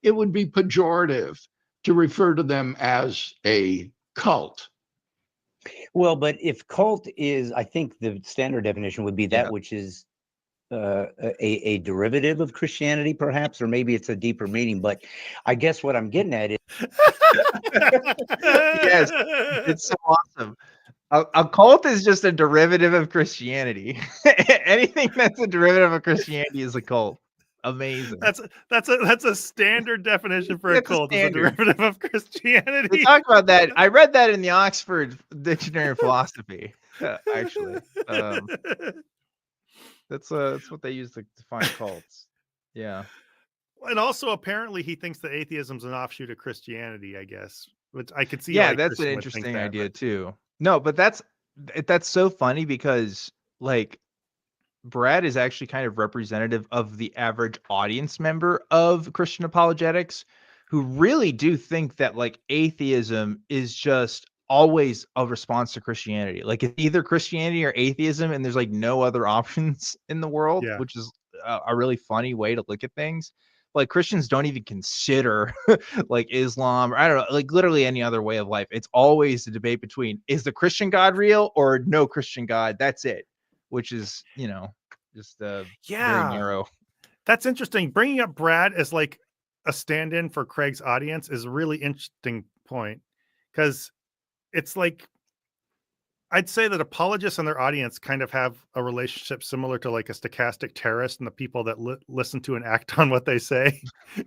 it would be pejorative to refer to them as a cult. Well, but if cult is, I think the standard definition would be that which is a derivative of Christianity, perhaps, or maybe it's a deeper meaning. But I guess what I'm getting at is, yes, it's so awesome. A cult is just a derivative of Christianity. Anything that's a derivative of Christianity is a cult. Amazing. That's a standard definition for a cult. It's a derivative of Christianity. We talk about that. I read that in the Oxford Dictionary of Philosophy. Actually, that's what they use to define cults. Yeah. And also, apparently, he thinks that atheism's an offshoot of Christianity, I guess, which I could see. Yeah, that's an interesting idea too. No, but that's so funny, because like Brad is actually kind of representative of the average audience member of Christian apologetics, who really do think that like atheism is just always a response to Christianity. Like it's either Christianity or atheism, and there's like no other options in the world, which is a really funny way to look at things. Like Christians don't even consider like Islam, or I don't know, like literally any other way of life. It's always a debate between, is the Christian God real or no Christian God? That's it. Which is, just very narrow. That's interesting. Bringing up Brad as like a stand-in for Craig's audience is a really interesting point, because it's like, I'd say that apologists and their audience kind of have a relationship similar to like a stochastic terrorist and the people that listen to and act on what they say.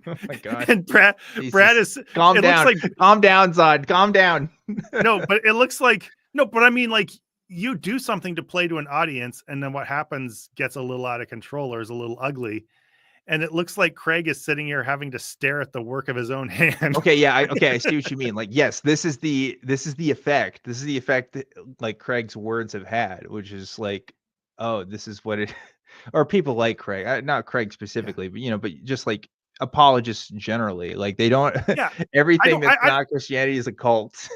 Oh my God. And Brad is calm down. Calm down, Zod. Calm down. No, but it looks like but I mean, like, you do something to play to an audience, and then what happens gets a little out of control or is a little ugly. And it looks like Craig is sitting here having to stare at the work of his own hand. Okay, yeah, I see what you mean. Like, yes, this is the effect. This is the effect that like Craig's words have had, which is like, oh, this is what it, or people like Craig, not Craig specifically, but but just like apologists generally, like they don't. Everything that's not Christianity is a cult.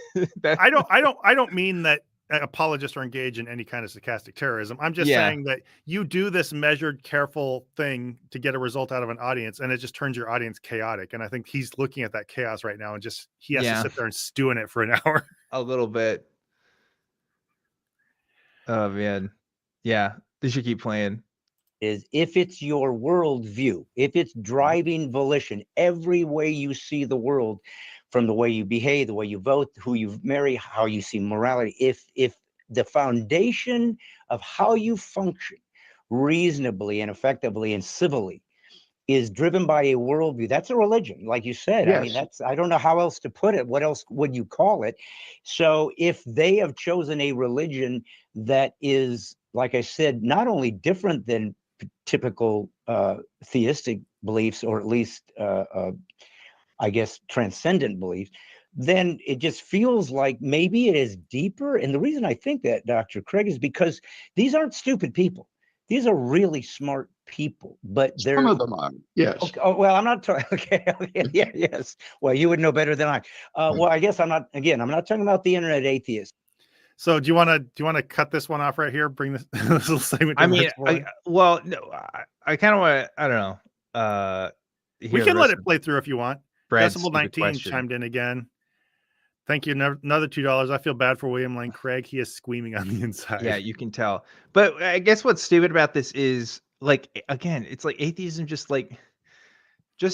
I don't mean that apologists are engaged in any kind of stochastic terrorism. I'm just saying that you do this measured, careful thing to get a result out of an audience, and it just turns your audience chaotic. And I think he's looking at that chaos right now, and he has to sit there and stew in it for an hour. A little bit. Oh man. Yeah. They should keep playing. Is if it's your worldview, if it's driving volition, every way you see the world, from the way you behave, the way you vote, who you marry, how you see morality, if the foundation of how you function reasonably and effectively and civilly is driven by a worldview, that's a religion, like you said. Yes. I mean, I don't know how else to put it. What else would you call it? So if they have chosen a religion that is, like I said, not only different than typical theistic beliefs, or at least I guess transcendent beliefs, then it just feels like maybe it is deeper. And the reason I think that, Dr. Craig, is because these aren't stupid people. These are really smart people, but some of them are. Yes. Okay, oh, well, I'm not talking. Okay. Yeah. Yes. Well, you would know better than I. Well, I guess I'm not talking about the internet atheists. So do you want to cut this one off right here? Bring this little segment. I mean, I kind of want to, I don't know. We can let it play through if you want. Brad's Decibel 19 chimed in again. Thank you. Another $2. I feel bad for William Lane Craig. He is squeaming on the inside. Yeah, you can tell. But I guess what's stupid about this is, like, again, it's like atheism just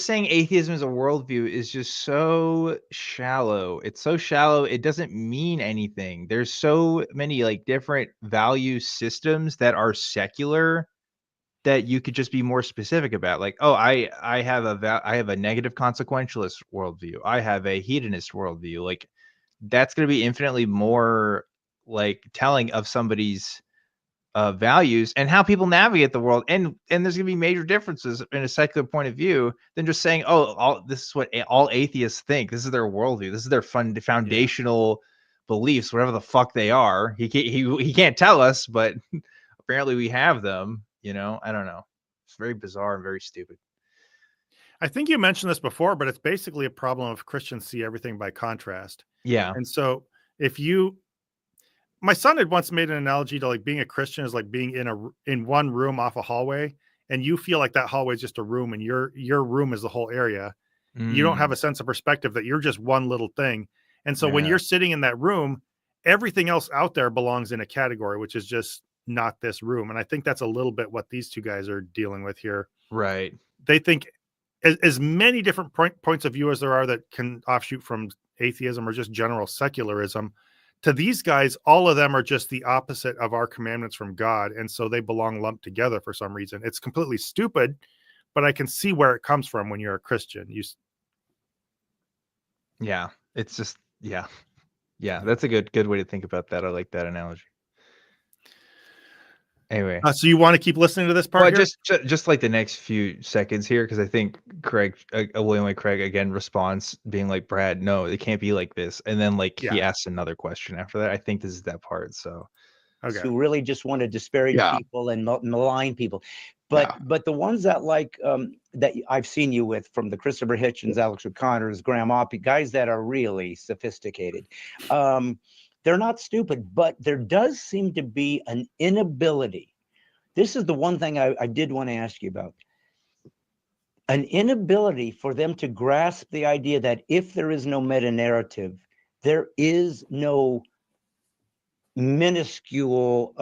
saying atheism is a worldview is just so shallow. It's so shallow. It doesn't mean anything. There's so many like different value systems that are secular that you could just be more specific about. Like, oh, I have a negative consequentialist worldview. I have a hedonist worldview. Like, that's going to be infinitely more like telling of somebody's values and how people navigate the world. And there's going to be major differences in a secular point of view than just saying, oh, this is what all atheists think. This is their worldview. This is their foundational beliefs, whatever the fuck they are. He can't tell us, but apparently we have them. You know, I don't know. It's very bizarre and very stupid. I think you mentioned this before, but it's basically a problem of Christians see everything by contrast. Yeah. And so my son had once made an analogy to like being a Christian is like being in one room off a hallway, and you feel like that hallway is just a room and your room is the whole area. You don't have a sense of perspective that you're just one little thing. And so when you're sitting in that room, everything else out there belongs in a category, which is just not this room. And I think that's a little bit what these two guys are dealing with here. Right. They think as many different points of view as there are that can offshoot from atheism or just general secularism, to these guys, all of them are just the opposite of our commandments from God. And so they belong lumped together for some reason. It's completely stupid, but I can see where it comes from when you're a Christian. Yeah. It's just, yeah. That's a good way to think about that. I like that analogy. Anyway, so you want to keep listening to this part? Well, just like the next few seconds here, because I think William Lane Craig again responds being like, Brad, no, it can't be like this, and then like he asks another question after that. I think this is that part. So, okay, who really just want to disparage people and malign people, but the ones that like that I've seen you with, from the Christopher Hitchens, Alex O'Connor's, Graham Oppie, guys that are really sophisticated. They're not stupid, but there does seem to be an inability. This is the one thing I did want to ask you about. An inability for them to grasp the idea that if there is no meta-narrative, there is no minuscule,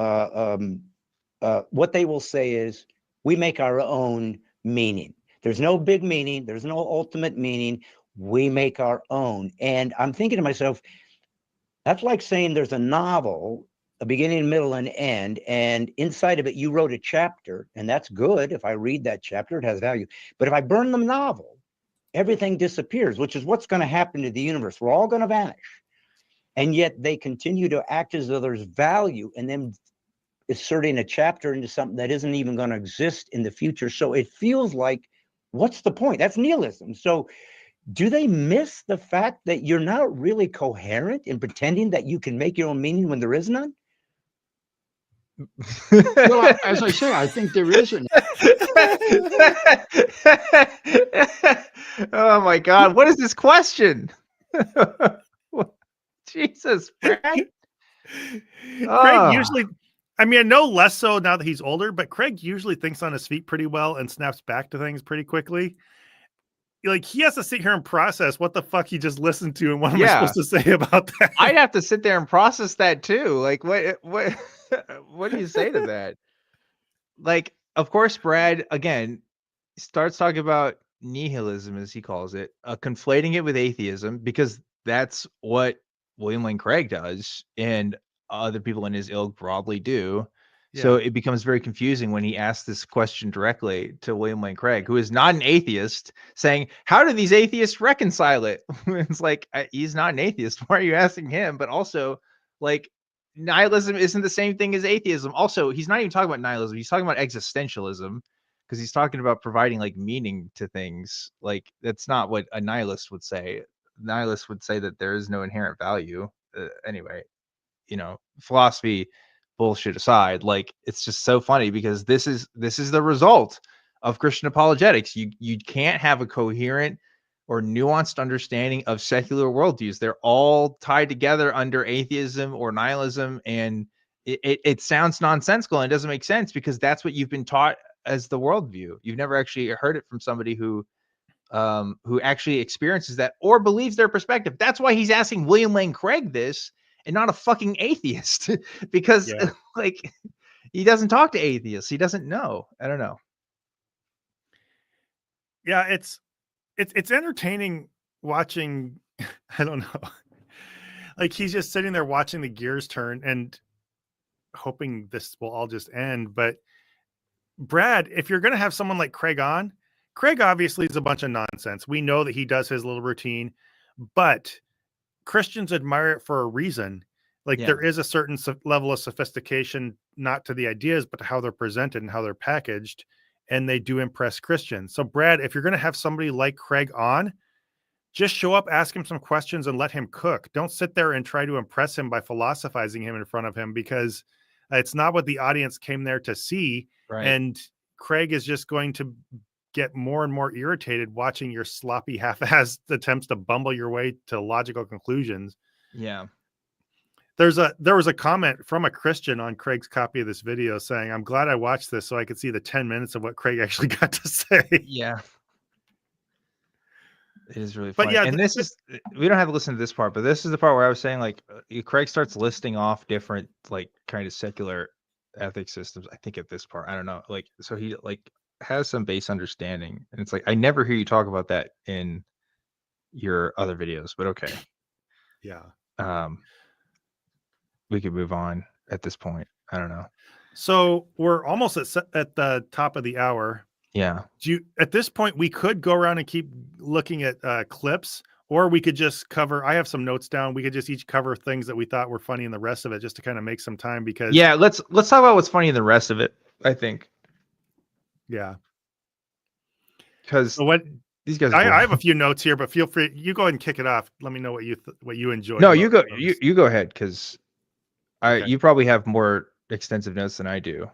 what they will say is, we make our own meaning. There's no big meaning. There's no ultimate meaning. We make our own. And I'm thinking to myself, that's like saying there's a novel, a beginning, middle, and end, and inside of it, you wrote a chapter, and that's good. If I read that chapter, it has value. But if I burn the novel, everything disappears, which is what's going to happen to the universe. We're all going to vanish. And yet they continue to act as though there's value in them inserting a chapter into something that isn't even going to exist in the future. So it feels like, what's the point? That's nihilism. So do they miss the fact that you're not really coherent in pretending that you can make your own meaning when there is none? Well, as I say, I think there is an. Oh my God! What is this question? Jesus, Brad. Craig usually, I mean, I know less so now that he's older, but Craig usually thinks on his feet pretty well and snaps back to things pretty quickly. Like, he has to sit here and process what the fuck he just listened to and what am I supposed to say about that? I'd have to sit there and process that too. Like, what do you say to that? Like, of course, Brad again starts talking about nihilism, as he calls it, conflating it with atheism, because that's what William Lane Craig does, and other people in his ilk broadly do. So it becomes very confusing when he asks this question directly to William Lane Craig, who is not an atheist, saying, how do these atheists reconcile it? It's like, he's not an atheist. Why are you asking him? But also, like, nihilism isn't the same thing as atheism. Also, he's not even talking about nihilism. He's talking about existentialism, because he's talking about providing like meaning to things. Like, that's not what a nihilist would say. Nihilist would say that there is no inherent value. Anyway, you know, philosophy bullshit aside, like, it's just so funny because this is the result of Christian apologetics. You can't have a coherent or nuanced understanding of secular worldviews. They're all tied together under atheism or nihilism, and it sounds nonsensical and it doesn't make sense because that's what you've been taught as the worldview. You've never actually heard it from somebody who who actually experiences that or believes their perspective. That's why he's asking William Lane Craig this and not a fucking atheist, because like he doesn't talk to atheists. He doesn't know. I don't know. Yeah, it's entertaining watching. I don't know. Like he's just sitting there watching the gears turn and hoping this will all just end. But Brad, if you're going to have someone like Craig on, Craig obviously is a bunch of nonsense. We know that he does his little routine, but Christians admire it for a reason. Like there is a certain level of sophistication, not to the ideas, but to how they're presented and how they're packaged. And they do impress Christians. So Brad, if you're going to have somebody like Craig on, just show up, ask him some questions and let him cook. Don't sit there and try to impress him by philosophizing him in front of him, because it's not what the audience came there to see. Right. And Craig is just going to get more and more irritated watching your sloppy half-assed attempts to bumble your way to logical conclusions. Yeah. There was a comment from a Christian on Craig's copy of this video saying, "I'm glad I watched this so I could see the 10 minutes of what Craig actually got to say." Yeah. It is really But funny. yeah, And this is, we don't have to listen to this part, but this is the part where I was saying, like, Craig starts listing off different, like, kind of secular ethic systems. I think at this part, I don't know. Like, so he, like, has some base understanding. And it's like, I never hear you talk about that in your other videos, but okay. Yeah. We could move on at this point. I don't know. So we're almost at the top of the hour. Yeah. At this point, we could go around and keep looking at clips, or we could just cover. I have some notes down. We could just each cover things that we thought were funny in the rest of it, just to kind of make some time. Because let's talk about what's funny in the rest of it. I think. Yeah. Because so these guys, I have a few notes here, but feel free. You go ahead and kick it off. Let me know what you enjoy. No, you go. You go ahead, because you probably have more extensive notes than I do.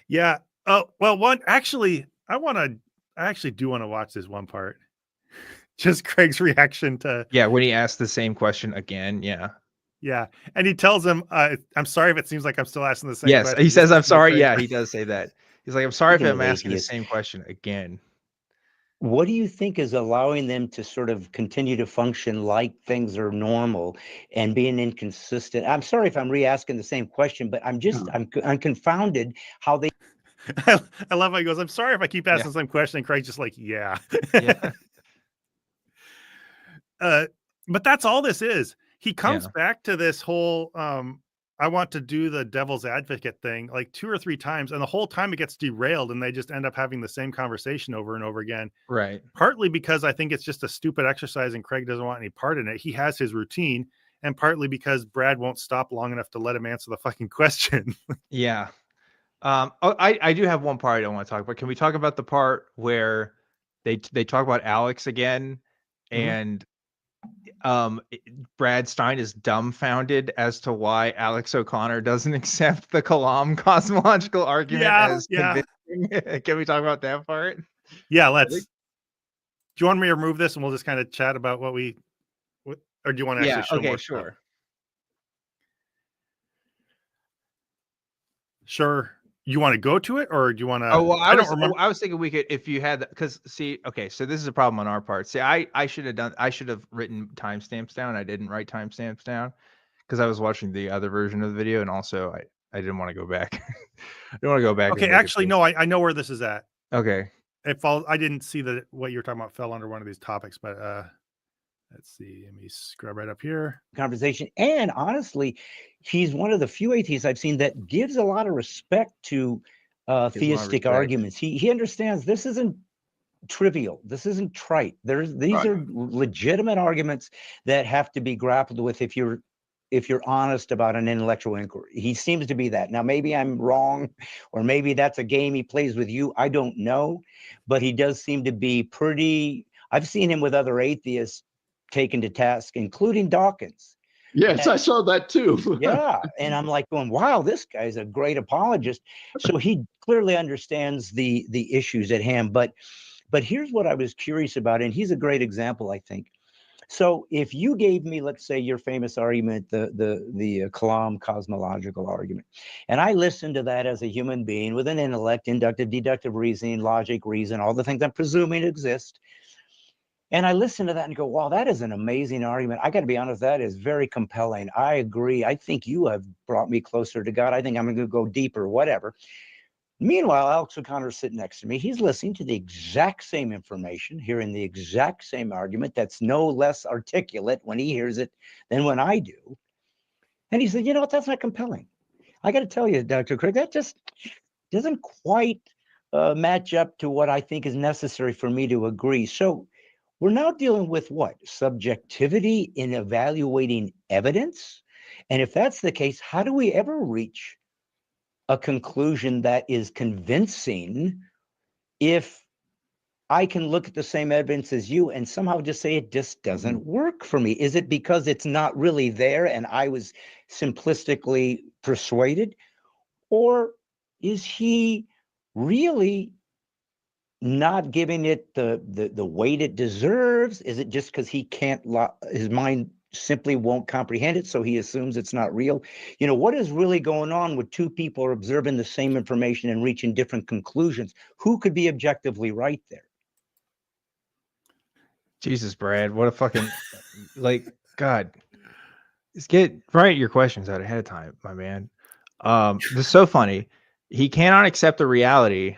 Yeah. Oh, well, I actually do want to watch this one part. Just Craig's reaction to. Yeah, when he asked the same question again. Yeah. Yeah. And he tells him, "I'm sorry if it seems like I'm still asking the same question." Yes, he says, "I'm sorry." Yeah, he does say that. He's like, "I'm sorry if I'm asking the same question again." What do you think is allowing them to sort of continue to function like things are normal and being inconsistent? I'm sorry if I'm re-asking the same question, but I'm confounded how they. I love how he goes, "I'm sorry if I keep asking the same question." And Craig's just like, yeah. But that's all this is. He comes back to this whole, I want to do the devil's advocate thing like 2 or 3 times. And the whole time it gets derailed and they just end up having the same conversation over and over again. Right. Partly because I think it's just a stupid exercise and Craig doesn't want any part in it. He has his routine, and partly because Brad won't stop long enough to let him answer the fucking question. Yeah. I do have one part I don't want to talk about. Can we talk about the part where they talk about Alex again, and Brad Stine is dumbfounded as to why Alex O'Connor doesn't accept the Kalam cosmological argument as convincing? Can we talk about that part? Yeah, let's. Do you want me to remove this and we'll just kind of chat about or do you want to actually show more sure. stuff? Sure. You want to go to it, or do you want to? Oh, well, I don't remember. I was thinking we could, if you had, because see, okay, so this is a problem on our part. See, I should have written timestamps down. I didn't write timestamps down because I was watching the other version of the video, and also I didn't want to go back. I don't want to go back. Okay, actually, no, I know where this is at. Okay. It falls. I didn't see that what you're talking about fell under one of these topics, but let's see. Let me scrub right up here. Conversation. And honestly, he's one of the few atheists I've seen that gives a lot of respect to theistic arguments. He understands this isn't trivial. This isn't trite. These are legitimate arguments that have to be grappled with if you're honest about an intellectual inquiry. He seems to be that. Now, maybe I'm wrong, or maybe that's a game he plays with you. I don't know, but he does seem to be pretty. I've seen him with other atheists taken to task, including Dawkins. Yes, I saw that too. Yeah, and I'm like going, wow, this guy's a great apologist. So he clearly understands the issues at hand. But here's what I was curious about, and he's a great example, I think. So if you gave me, let's say, your famous argument, the Kalam cosmological argument, and I listened to that as a human being with an intellect, inductive, deductive reasoning, logic, reason, all the things I'm presuming exist, and I listen to that and go, wow, that is an amazing argument. I got to be honest, that is very compelling. I agree. I think you have brought me closer to God. I think I'm going to go deeper, whatever. Meanwhile, Alex O'Connor's sitting next to me. He's listening to the exact same information, hearing the exact same argument that's no less articulate when he hears it than when I do. And he said, you know what, that's not compelling. I got to tell you, Dr. Craig, that just doesn't quite match up to what I think is necessary for me to agree. So we're now dealing with what? Subjectivity in evaluating evidence? And if that's the case, how do we ever reach a conclusion that is convincing if I can look at the same evidence as you and somehow just say it just doesn't work for me? Is it because it's not really there and I was simplistically persuaded? Or is he really not giving it the weight it deserves? Is it just because he can't, his mind simply won't comprehend it, so he assumes it's not real? You know, what is really going on when two people are observing the same information and reaching different conclusions? Who could be objectively right there? Jesus, Brad, what a fucking like God. Just write your questions out ahead of time, my man. This is so funny. He cannot accept the reality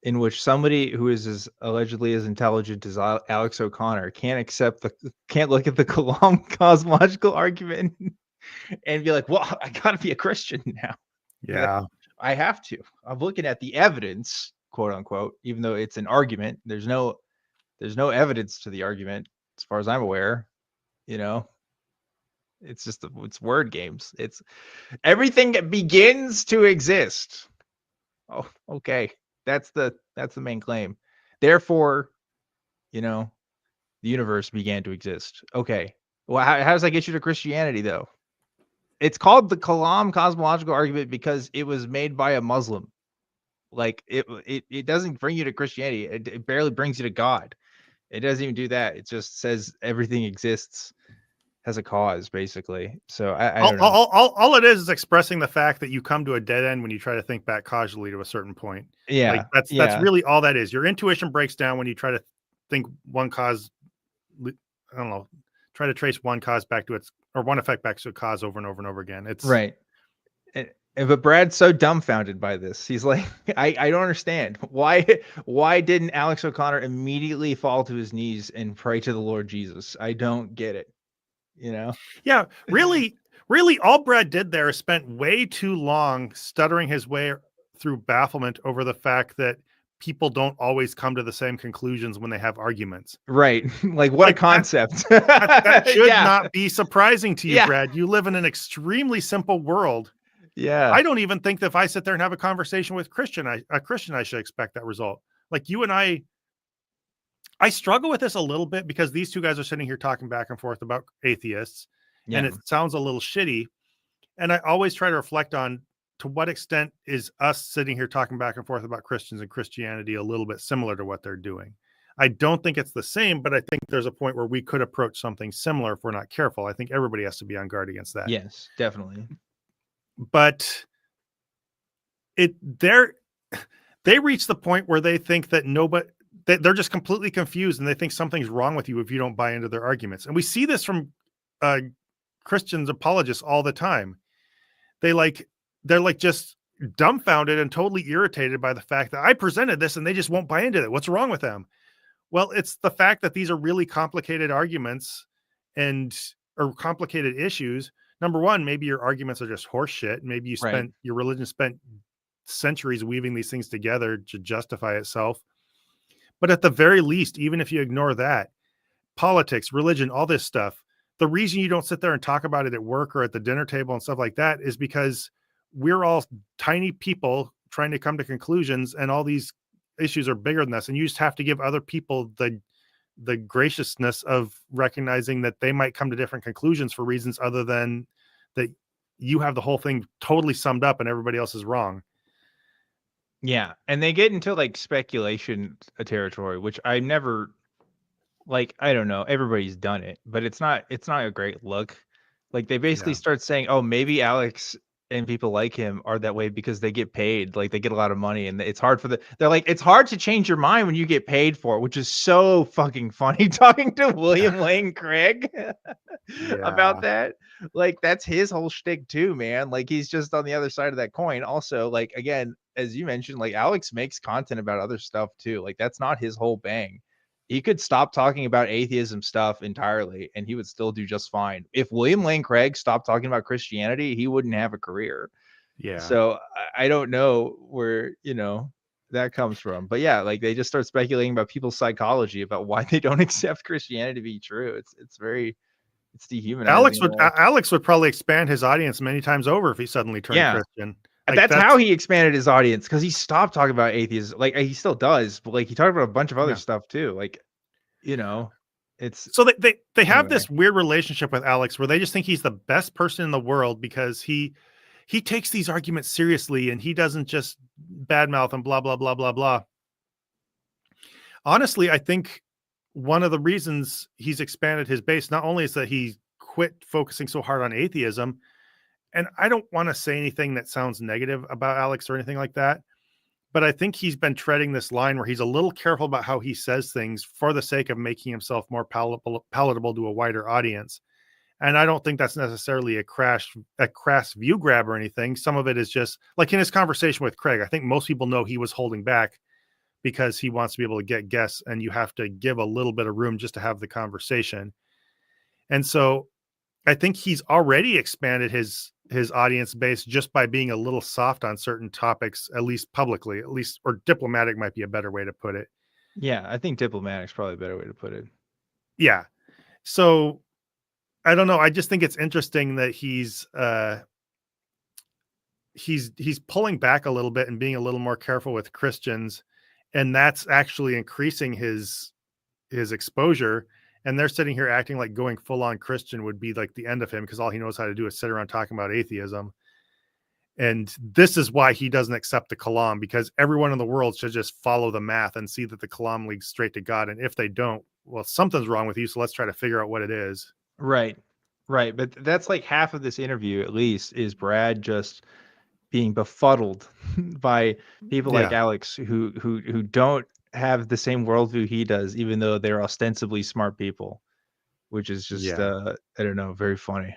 in which somebody who is as allegedly as intelligent as Alex O'Connor can't look at the Kalam cosmological argument and be like, well, I gotta be a Christian now. Yeah. I have to. I'm looking at the evidence, quote unquote, even though it's an argument. There's no evidence to the argument, as far as I'm aware. You know, it's just it's word games. It's everything that begins to exist. Oh, okay. That's the main claim. Therefore, you know, the universe began to exist. Okay. Well, how does that get you to Christianity, though? It's called the Kalam cosmological argument because it was made by a Muslim. Like it doesn't bring you to Christianity. It barely brings you to God. It doesn't even do that. It just says everything exists has a cause, basically. So I don't know. All it is expressing the fact that you come to a dead end when you try to think back causally to a certain point. Yeah, like that's really all that is. Your intuition breaks down when you try to think one cause. I don't know. Try to trace one cause back to its, or one effect back to a cause over and over and over again. It's right. But Brad's so dumbfounded by this. He's like, I don't understand. Why didn't Alex O'Connor immediately fall to his knees and pray to the Lord Jesus? I don't get it. You know? Yeah, really, all Brad did there is spent way too long stuttering his way through bafflement over the fact that people don't always come to the same conclusions when they have arguments. Right. Like, what a concept. That should not be surprising to you, Brad. You live in an extremely simple world. Yeah. I don't even think that if I sit there and have a conversation with a Christian, I should expect that result. Like you and I struggle with this a little bit because these two guys are sitting here talking back and forth about atheists, and it sounds a little shitty. And I always try to reflect on, to what extent is us sitting here talking back and forth about Christians and Christianity a little bit similar to what they're doing? I don't think it's the same, but I think there's a point where we could approach something similar if we're not careful. I think everybody has to be on guard against that. Yes, definitely. But they reach the point where they think that they're just completely confused and they think something's wrong with you if you don't buy into their arguments. And we see this from Christians apologists all the time. They're like just dumbfounded and totally irritated by the fact that I presented this and they just won't buy into it. What's wrong with them? Well, it's the fact that these are really complicated arguments or complicated issues. Number one, maybe your arguments are just horse shit. Maybe your religion spent centuries weaving these things together to justify itself. But at the very least, even if you ignore that, politics, religion, all this stuff, the reason you don't sit there and talk about it at work or at the dinner table and stuff like that is because we're all tiny people trying to come to conclusions, and all these issues are bigger than us. And you just have to give other people the graciousness of recognizing that they might come to different conclusions for reasons other than that you have the whole thing totally summed up and everybody else is wrong. Yeah. And they get into like speculation territory, which I never like, I don't know, everybody's done it, but it's not a great look. Like, they basically Yeah. start saying, oh, maybe Alex and people like him are that way because they get paid, like they get a lot of money, and it's hard for they're like, it's hard to change your mind when you get paid for it, which is so fucking funny. Talking to William Lane Craig about Yeah. that, like, that's his whole shtick too, man. Like, he's just on the other side of that coin. Also, like, again, as you mentioned, like, Alex makes content about other stuff too. Like, that's not his whole bang. He could stop talking about atheism stuff entirely and he would still do just fine. If William Lane Craig stopped talking about Christianity, he wouldn't have a career. Yeah. So I don't know where, that comes from. But yeah, like, they just start speculating about people's psychology, about why they don't accept Christianity to be true. It's dehumanizing. Alex would probably expand his audience many times over if he suddenly turned Yeah. Christian. And Like, that's how he expanded his audience, because he stopped talking about atheism. Like, he still does, but like, he talked about a bunch of other stuff too. Like, it's so they have anyway. this weird relationship with Alex where they just think he's the best person in the world because he takes these arguments seriously and he doesn't just badmouth and blah blah blah blah blah. Honestly, I think one of the reasons he's expanded his base not only is that he quit focusing so hard on atheism, and I don't want to say anything that sounds negative about Alex or anything like that, but I think he's been treading this line where he's a little careful about how he says things for the sake of making himself more palatable to a wider audience. And I don't think that's necessarily a crass view grab or anything. Some of it is just like in his conversation with Craig. I think most people know he was holding back because he wants to be able to get guests, and you have to give a little bit of room just to have the conversation. And so I think he's already expanded his audience base just by being a little soft on certain topics, at least publicly, or diplomatic might be a better way to put it. Yeah, I think diplomatic's probably a better way to put it. Yeah. So I don't know. I just think it's interesting that he's pulling back a little bit and being a little more careful with Christians, and that's actually increasing his exposure. And they're sitting here acting like going full on Christian would be like the end of him because all he knows how to do is sit around talking about atheism. And this is why he doesn't accept the Kalam, because everyone in the world should just follow the math and see that the Kalam leads straight to God. And if they don't, well, something's wrong with you. So let's try to figure out what it is. Right. But that's like half of this interview, at least, is Brad just being befuddled by people like Alex who don't have the same worldview he does, even though they're ostensibly smart people, which is just I don't know, very funny.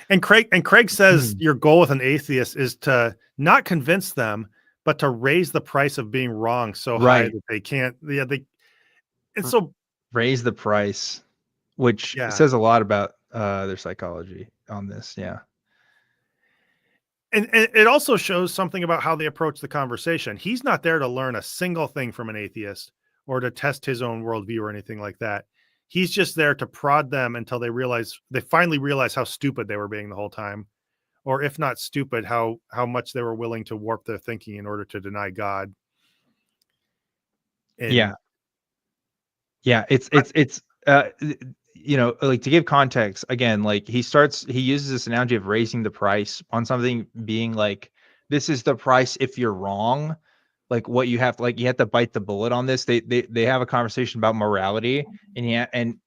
And Craig says your goal with an atheist is to not convince them, but to raise the price of being wrong so high that they can't. And so raise the price, which says a lot about their psychology on this. Yeah. And it also shows something about how they approach the conversation. He's not there to learn a single thing from an atheist or to test his own worldview or anything like that. He's just there to prod them until they finally realize how stupid they were being the whole time. Or if not stupid, how much they were willing to warp their thinking in order to deny God. And it's like, to give context again, like he uses this analogy of raising the price on something being like, this is the price if you're wrong. Like, what you have, like, you have to bite the bullet on this. They have a conversation about morality, and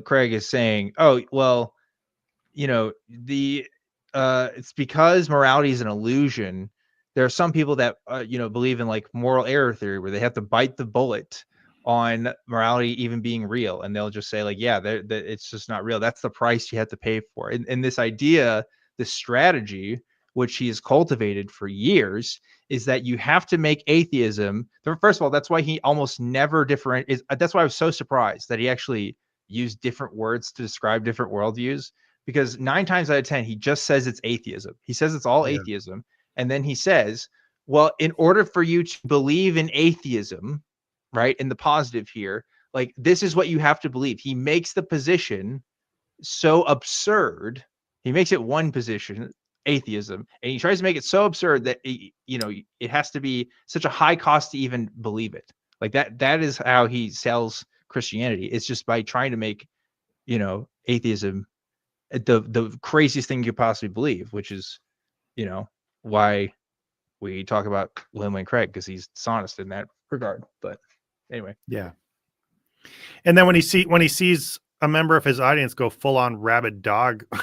Craig is saying, oh, well, it's because morality is an illusion. There are some people that believe in like moral error theory, where they have to bite the bullet on morality even being real, and they'll just say like, yeah, it's just not real. That's the price you have to pay for it. And this idea, this strategy, which he has cultivated for years, is that you have to make atheism. First of all, that's why he almost never differentiates. That's why I was so surprised that he actually used different words to describe different worldviews, because 9 times out of 10, he just says it's atheism. He says it's all atheism. And then he says, well, in order for you to believe in atheism, right, in the positive here, like, this is what you have to believe. He makes the position so absurd. He makes it one position, atheism, and he tries to make it so absurd that it has to be such a high cost to even believe it. Like, that is how he sells Christianity. It's just by trying to make atheism the craziest thing you could possibly believe, which is why we talk about William Lane Craig, because he's dishonest in that regard. But anyway, And then when he sees a member of his audience go full on rabid dog on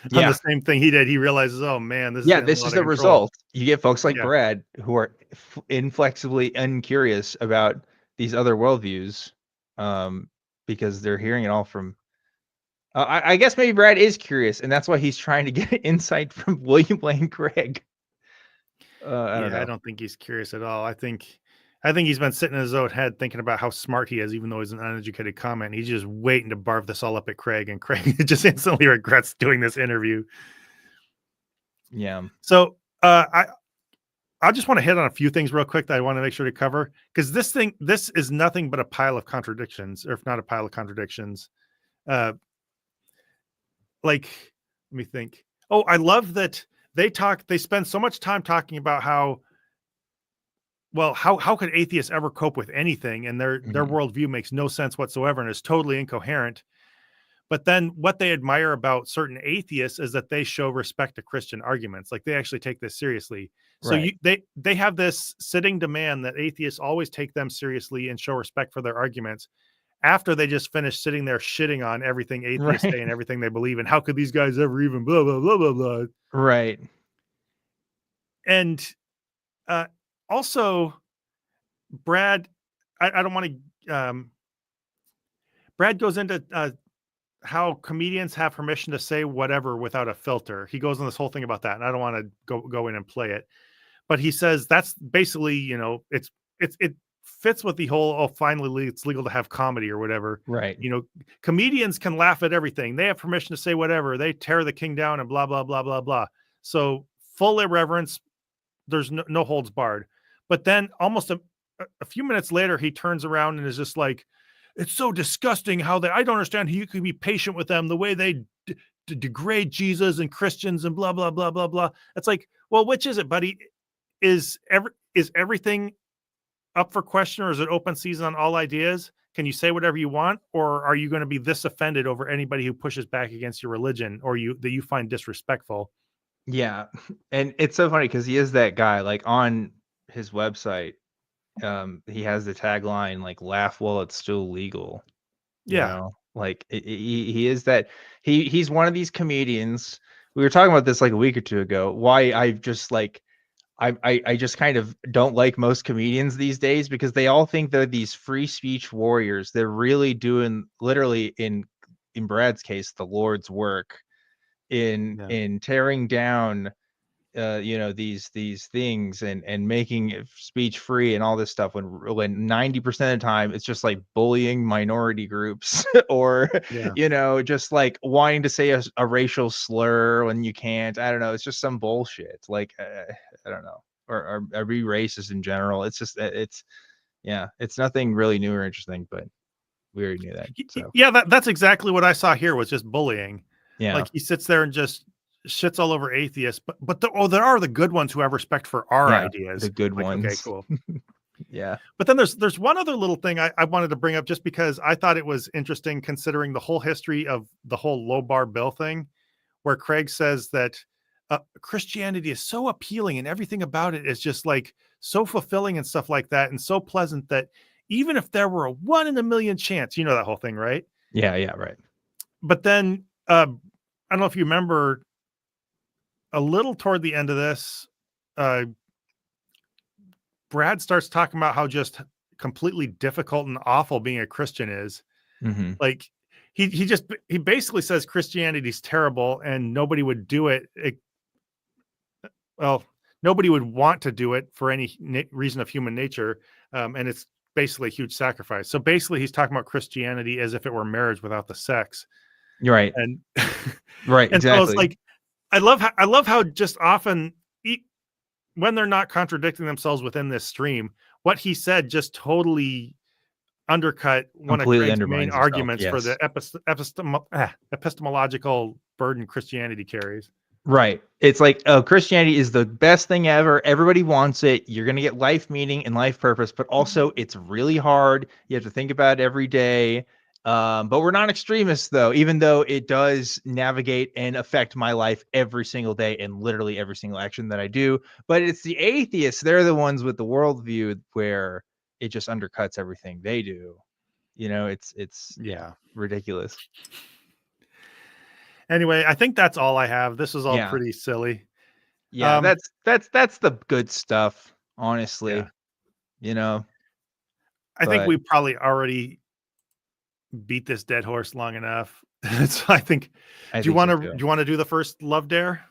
the same thing he did, he realizes, oh man, this is getting this a lot is of the control. result. You get folks like Brad who are inflexibly uncurious about these other worldviews, because they're hearing it all from. I guess maybe Brad is curious, and that's why he's trying to get insight from William Lane Craig. I don't know. I don't think he's curious at all. I think he's been sitting in his own head thinking about how smart he is, even though he's an uneducated comment. He's just waiting to barf this all up at Craig, and Craig just instantly regrets doing this interview. Yeah. So I just want to hit on a few things real quick that I want to make sure to cover, because this is nothing but a pile of contradictions, or if not a pile of contradictions. Like, let me think. Oh, I love that they spend so much time talking about how could atheists ever cope with anything, and their worldview makes no sense whatsoever and is totally incoherent. But then what they admire about certain atheists is that they show respect to Christian arguments. Like, they actually take this seriously. So they have this sitting demand that atheists always take them seriously and show respect for their arguments, after they just finished sitting there shitting on everything atheists say and everything they believe in. How could these guys ever even blah, blah, blah, blah, blah. Right. And also, Brad, I don't want to, Brad goes into how comedians have permission to say whatever without a filter. He goes on this whole thing about that, and I don't want to go in and play it. But he says that's basically, it fits with the whole, finally it's legal to have comedy or whatever. Right. Comedians can laugh at everything. They have permission to say whatever. They tear the king down and blah, blah, blah, blah, blah. So full irreverence. There's no holds barred. But then almost a few minutes later, he turns around and is just like, it's so disgusting how I don't understand how you can be patient with them, the way they degrade Jesus and Christians and blah, blah, blah, blah, blah. It's like, well, which is it, buddy? Is everything up for question, or is it open season on all ideas? Can you say whatever you want, or are you going to be this offended over anybody who pushes back against your religion or that you find disrespectful? Yeah. And it's so funny because he is that guy. Like, on his website, he has the tagline, like, laugh while it's still legal. Like, he is that. He's one of these comedians. We were talking about this like a week or two ago, why I've just like I just kind of don't like most comedians these days, because they all think they're these free speech warriors. They're really doing, literally in Brad's case, the Lord's work in tearing down these things and making speech free and all this stuff, when 90% of the time it's just like bullying minority groups or just like wanting to say a racial slur when you can't. I don't know, it's just some bullshit. Like, I don't know, or be racist in general. It's just it's nothing really new or interesting, but we already knew that. So that's exactly what I saw here, was just bullying. Like, he sits there and just shits all over atheists, but there are the good ones who have respect for our ideas. The good ones. Okay, cool. Yeah. But then there's one other little thing I wanted to bring up, just because I thought it was interesting, considering the whole history of the whole low bar bill thing, where Craig says that Christianity is so appealing and everything about it is just like so fulfilling and stuff like that, and so pleasant that even if there were a 1 in a million chance, that whole thing, right? Yeah, right. But then I don't know if you remember, a little toward the end of this, Brad starts talking about how just completely difficult and awful being a Christian is. Mm-hmm. Like, he basically says Christianity's terrible and nobody would do it. Nobody would want to do it for any reason of human nature. And it's basically a huge sacrifice. So basically he's talking about Christianity as if it were marriage without the sex. You're right. And right. And exactly. so it's like, I love how just often, when they're not contradicting themselves within this stream, what he said just totally undercut one of Craig's main arguments for the epistemological burden Christianity carries. Right. It's like, Christianity is the best thing ever. Everybody wants it. You're going to get life meaning and life purpose, but also it's really hard. You have to think about it every day. But we're not extremists, though, even though it does navigate and affect my life every single day and literally every single action that I do. But it's the atheists. They're the ones with the worldview where it just undercuts everything they do. You know, it's Yeah. ridiculous. Anyway, I think that's all I have. This is all Yeah. pretty silly. Yeah, Um, that's the good stuff, honestly. Yeah. You know, I think but- we probably already beat this dead horse long enough. So I think. Do you want to do the first love dare?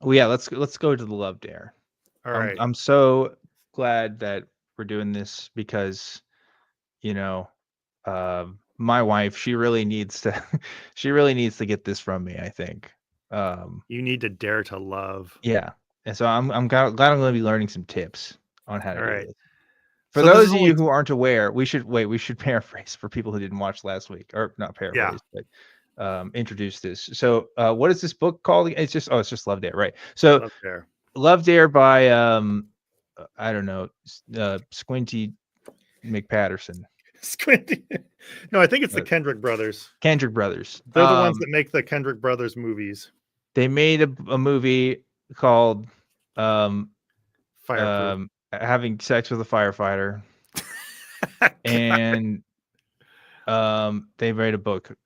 Oh yeah, let's go to the love dare. All right. I'm so glad that we're doing this because, you know, my wife, she really needs to get this from me, I think. You need to dare to love. Yeah. And so I'm glad I'm going to be learning some tips on how to All do right. this. For So this those is of only- you who aren't aware, we should paraphrase for people who didn't watch last week, or not paraphrase, but introduce this. So what is this book called? It's just Love Dare, right? So Love dare. Love Dare by I don't know, Squinty McPatterson. Squinty. No, I think it's the Kendrick brothers. Kendrick brothers. They're the ones that make the Kendrick brothers movies. They made a movie called Fireproof. Having Sex with a Firefighter. And they made a book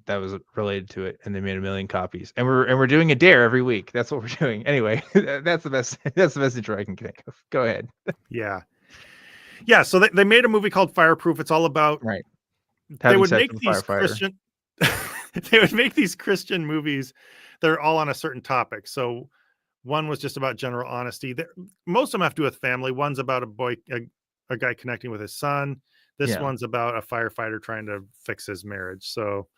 that was related to it, and they made 1 million copies. And we're doing a dare every week. That's what we're doing. Anyway, that's the best intro I can think of. Go ahead. Yeah. So they made a movie called Fireproof. It's all about They would make these Christian they would make these Christian movies that are all on a certain topic. So one was just about general honesty. Most of them have to do with family. One's about a guy connecting with his son. This one's about a firefighter trying to fix his marriage. So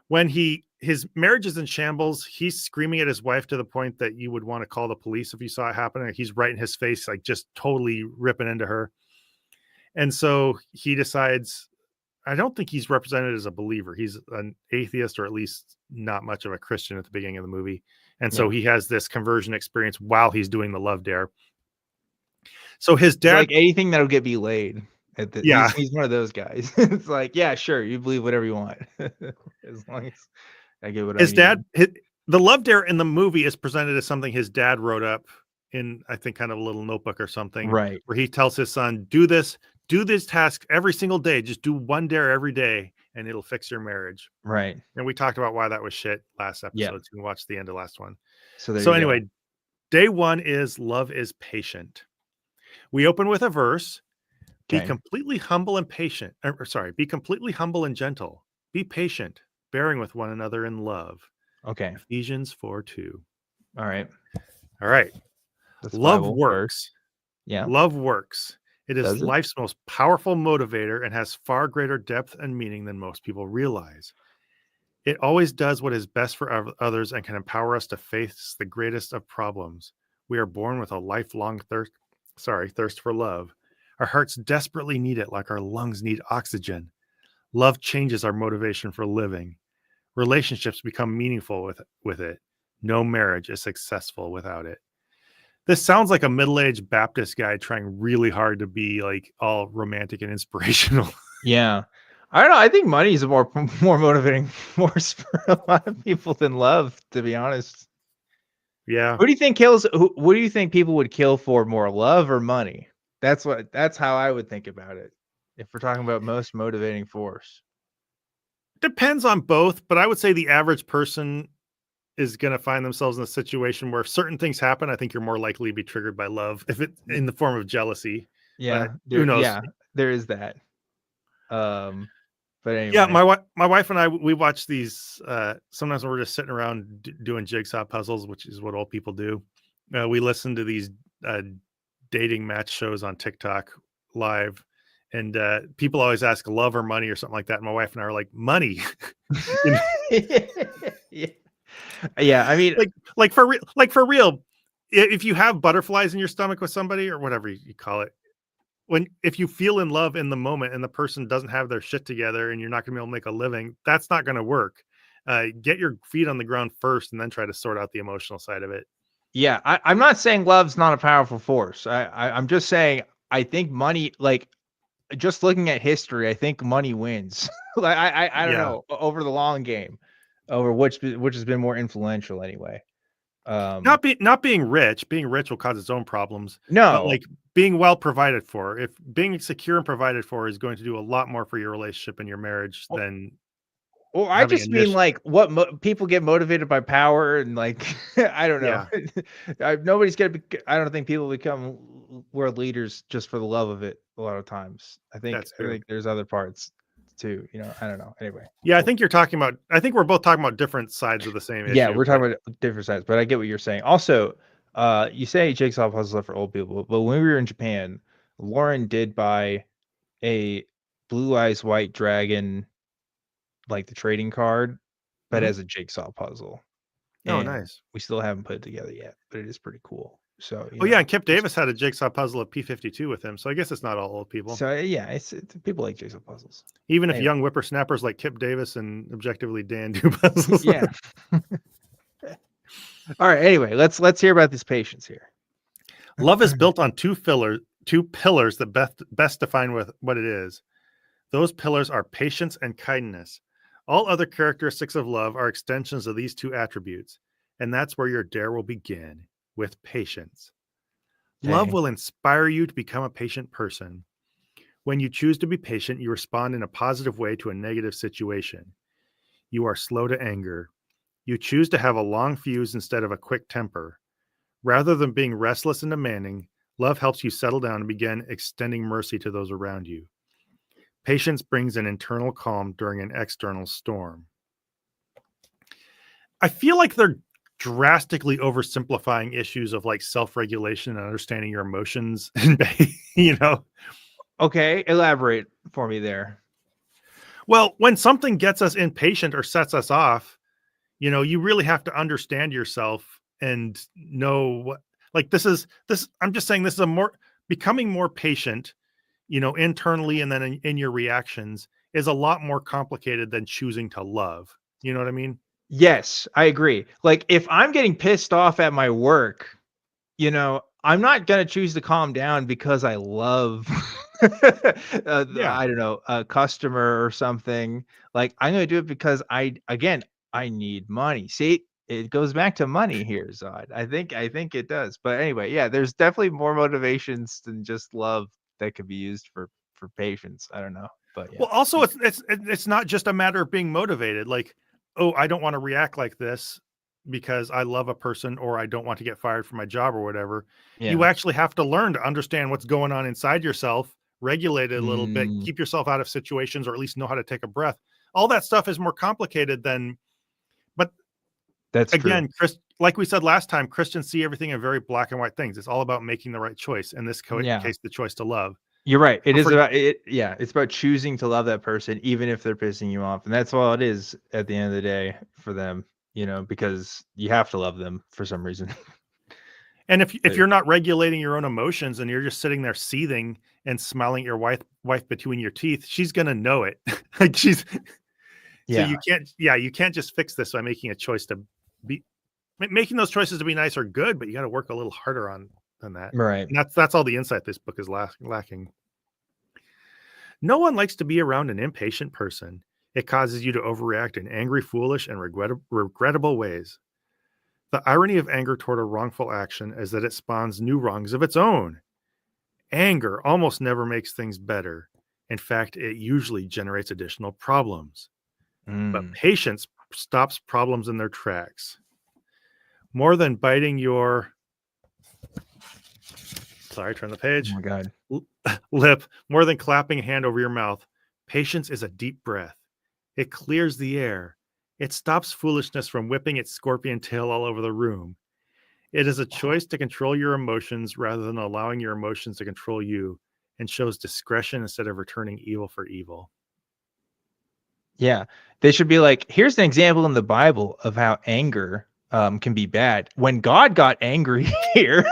when his marriage is in shambles, he's screaming at his wife to the point that you would want to call the police if you saw it happening. He's right in his face, like just totally ripping into her. And so he decides, I don't think he's represented as a believer. He's an atheist, or at least not much of a Christian at the beginning of the movie. And so he has this conversion experience while he's doing the love dare. So his dad, like anything that'll get me laid. He's one of those guys. It's like, yeah, sure, you believe whatever you want, as long as I get what his I need. The love dare in the movie is presented as something his dad wrote up in, I think, kind of a little notebook or something, right? Where he tells his son, do this task every single day. Just do one dare every day, and it'll fix your marriage. Right. And we talked about why that was shit last episode. Yeah. So you can watch the end of last one. So anyway, day one is love is patient. We open with a verse. Be completely humble and patient. Be completely humble and gentle. Be patient, bearing with one another in love. Okay. Ephesians 4:2. All right. Love works. Yeah. Love works. It is life's most powerful motivator and has far greater depth and meaning than most people realize. It always does what is best for others and can empower us to face the greatest of problems. We are born with a lifelong thirst for love. Our hearts desperately need it, like our lungs need oxygen. Love changes our motivation for living. Relationships become meaningful with it. No marriage is successful without it. This sounds like a middle-aged Baptist guy trying really hard to be like all romantic and inspirational. Yeah. I don't know. I think money is a more motivating force for a lot of people than love, to be honest. Yeah. What do you think kills? What do you think people would kill for more, love or money? That's how I would think about it. If we're talking about most motivating force, depends on both, but I would say the average person is going to find themselves in a situation where if certain things happen, I think you're more likely to be triggered by love, if it's in the form of jealousy. Yeah, who knows? Yeah, there is that. But anyway, yeah, my wife and I, we watch these. Sometimes when we're just sitting around doing jigsaw puzzles, which is what old people do. We listen to these dating match shows on TikTok live, and people always ask love or money or something like that. And my wife and I are like, money. Yeah, I mean, like for real, if you have butterflies in your stomach with somebody or whatever you call it, if you feel in love in the moment and the person doesn't have their shit together and you're not gonna be able to make a living, that's not gonna work. Get your feet on the ground first and then try to sort out the emotional side of it. Yeah, I'm not saying love's not a powerful force. I'm just saying I think money, like just looking at history, I think money wins. Like I don't know, over the long game, over which has been more influential anyway. Not being rich. Being rich will cause its own problems. No, but like being well provided for. If being secure and provided for is going to do a lot more for your relationship and your marriage than. Well, I having just mean like what people get motivated by power and like I don't know. Nobody's gonna be. I don't think people become world leaders just for the love of it. A lot of times, I think there's other parts too. You know, I don't know. Anyway, yeah, I think you're talking about. I think we're both talking about different sides of the same issue. Yeah, we're talking about different sides, but I get what you're saying. Also, you say jigsaw puzzles are for old people, but when we were in Japan, Lauren did buy a Blue Eyes White Dragon, like the trading card, but as a jigsaw puzzle. Oh, And nice. we still haven't put it together yet, but it is pretty cool. So, yeah, and Kip Davis had a jigsaw puzzle of P-52 with him, so I guess it's not all old people. So yeah, it's people like jigsaw puzzles. Even if young whippersnappers like Kip Davis and Objectively Dan do puzzles. Yeah. All right. Anyway, let's hear about this patience here. Love is built on two pillars that best define what it is. Those pillars are patience and kindness. All other characteristics of love are extensions of these two attributes, and that's where your dare will begin, with patience. Okay. Love will inspire you to become a patient person. When you choose to be patient, you respond in a positive way to a negative situation. You are slow to anger. You choose to have a long fuse instead of a quick temper. Rather than being restless and demanding, love helps you settle down and begin extending mercy to those around you. Patience brings an internal calm during an external storm. I feel like they're drastically oversimplifying issues of like self-regulation and understanding your emotions. You know? Okay, elaborate for me there. Well, when something gets us impatient or sets us off, you know, you really have to understand yourself and know what, like this. I'm just saying this is becoming more patient, you know, internally and then in your reactions is a lot more complicated than choosing to love. You know what I mean? Yes, I agree. Like if I'm getting pissed off at my work, you know, I'm not going to choose to calm down because I love, I don't know, a customer or something. Like I'm going to do it because I need money. See, it goes back to money here, Zod. I think it does. But anyway, yeah, there's definitely more motivations than just love that could be used for patience. I don't know, but yeah. Well, also it's not just a matter of being motivated. Like, oh, I don't want to react like this because I love a person or I don't want to get fired from my job or whatever. Yeah. You actually have to learn to understand what's going on inside yourself, regulate it a little bit, keep yourself out of situations, or at least know how to take a breath. All that stuff is more complicated than, but that's again, Chris, like we said last time, Christians see everything in very black and white things. It's all about making the right choice. In this case, the choice to love. You're right. It is about it. Yeah. It's about choosing to love that person, even if they're pissing you off. And that's all it is at the end of the day for them, you know, because you have to love them for some reason. And if you're not regulating your own emotions and you're just sitting there seething and smiling at your wife between your teeth, she's going to know it. Like so you can't just fix this by making a choice to be, making those choices to be nice are good, but you got to work a little harder than that. Right. And that's all the insight this book is lacking. No one likes to be around an impatient person. It causes you to overreact in angry, foolish, and regrettable ways. The irony of anger toward a wrongful action is that it spawns new wrongs of its own. Anger almost never makes things better. In fact, it usually generates additional problems. But patience stops problems in their tracks. More than biting your... Sorry, turn the page. Oh my God. Lip, more than clapping a hand over your mouth. Patience is a deep breath. It clears the air. It stops foolishness from whipping its scorpion tail all over the room. It is a choice to control your emotions rather than allowing your emotions to control you, and shows discretion instead of returning evil for evil. Yeah, they should be like, here's an example in the Bible of how anger can be bad. When God got angry here,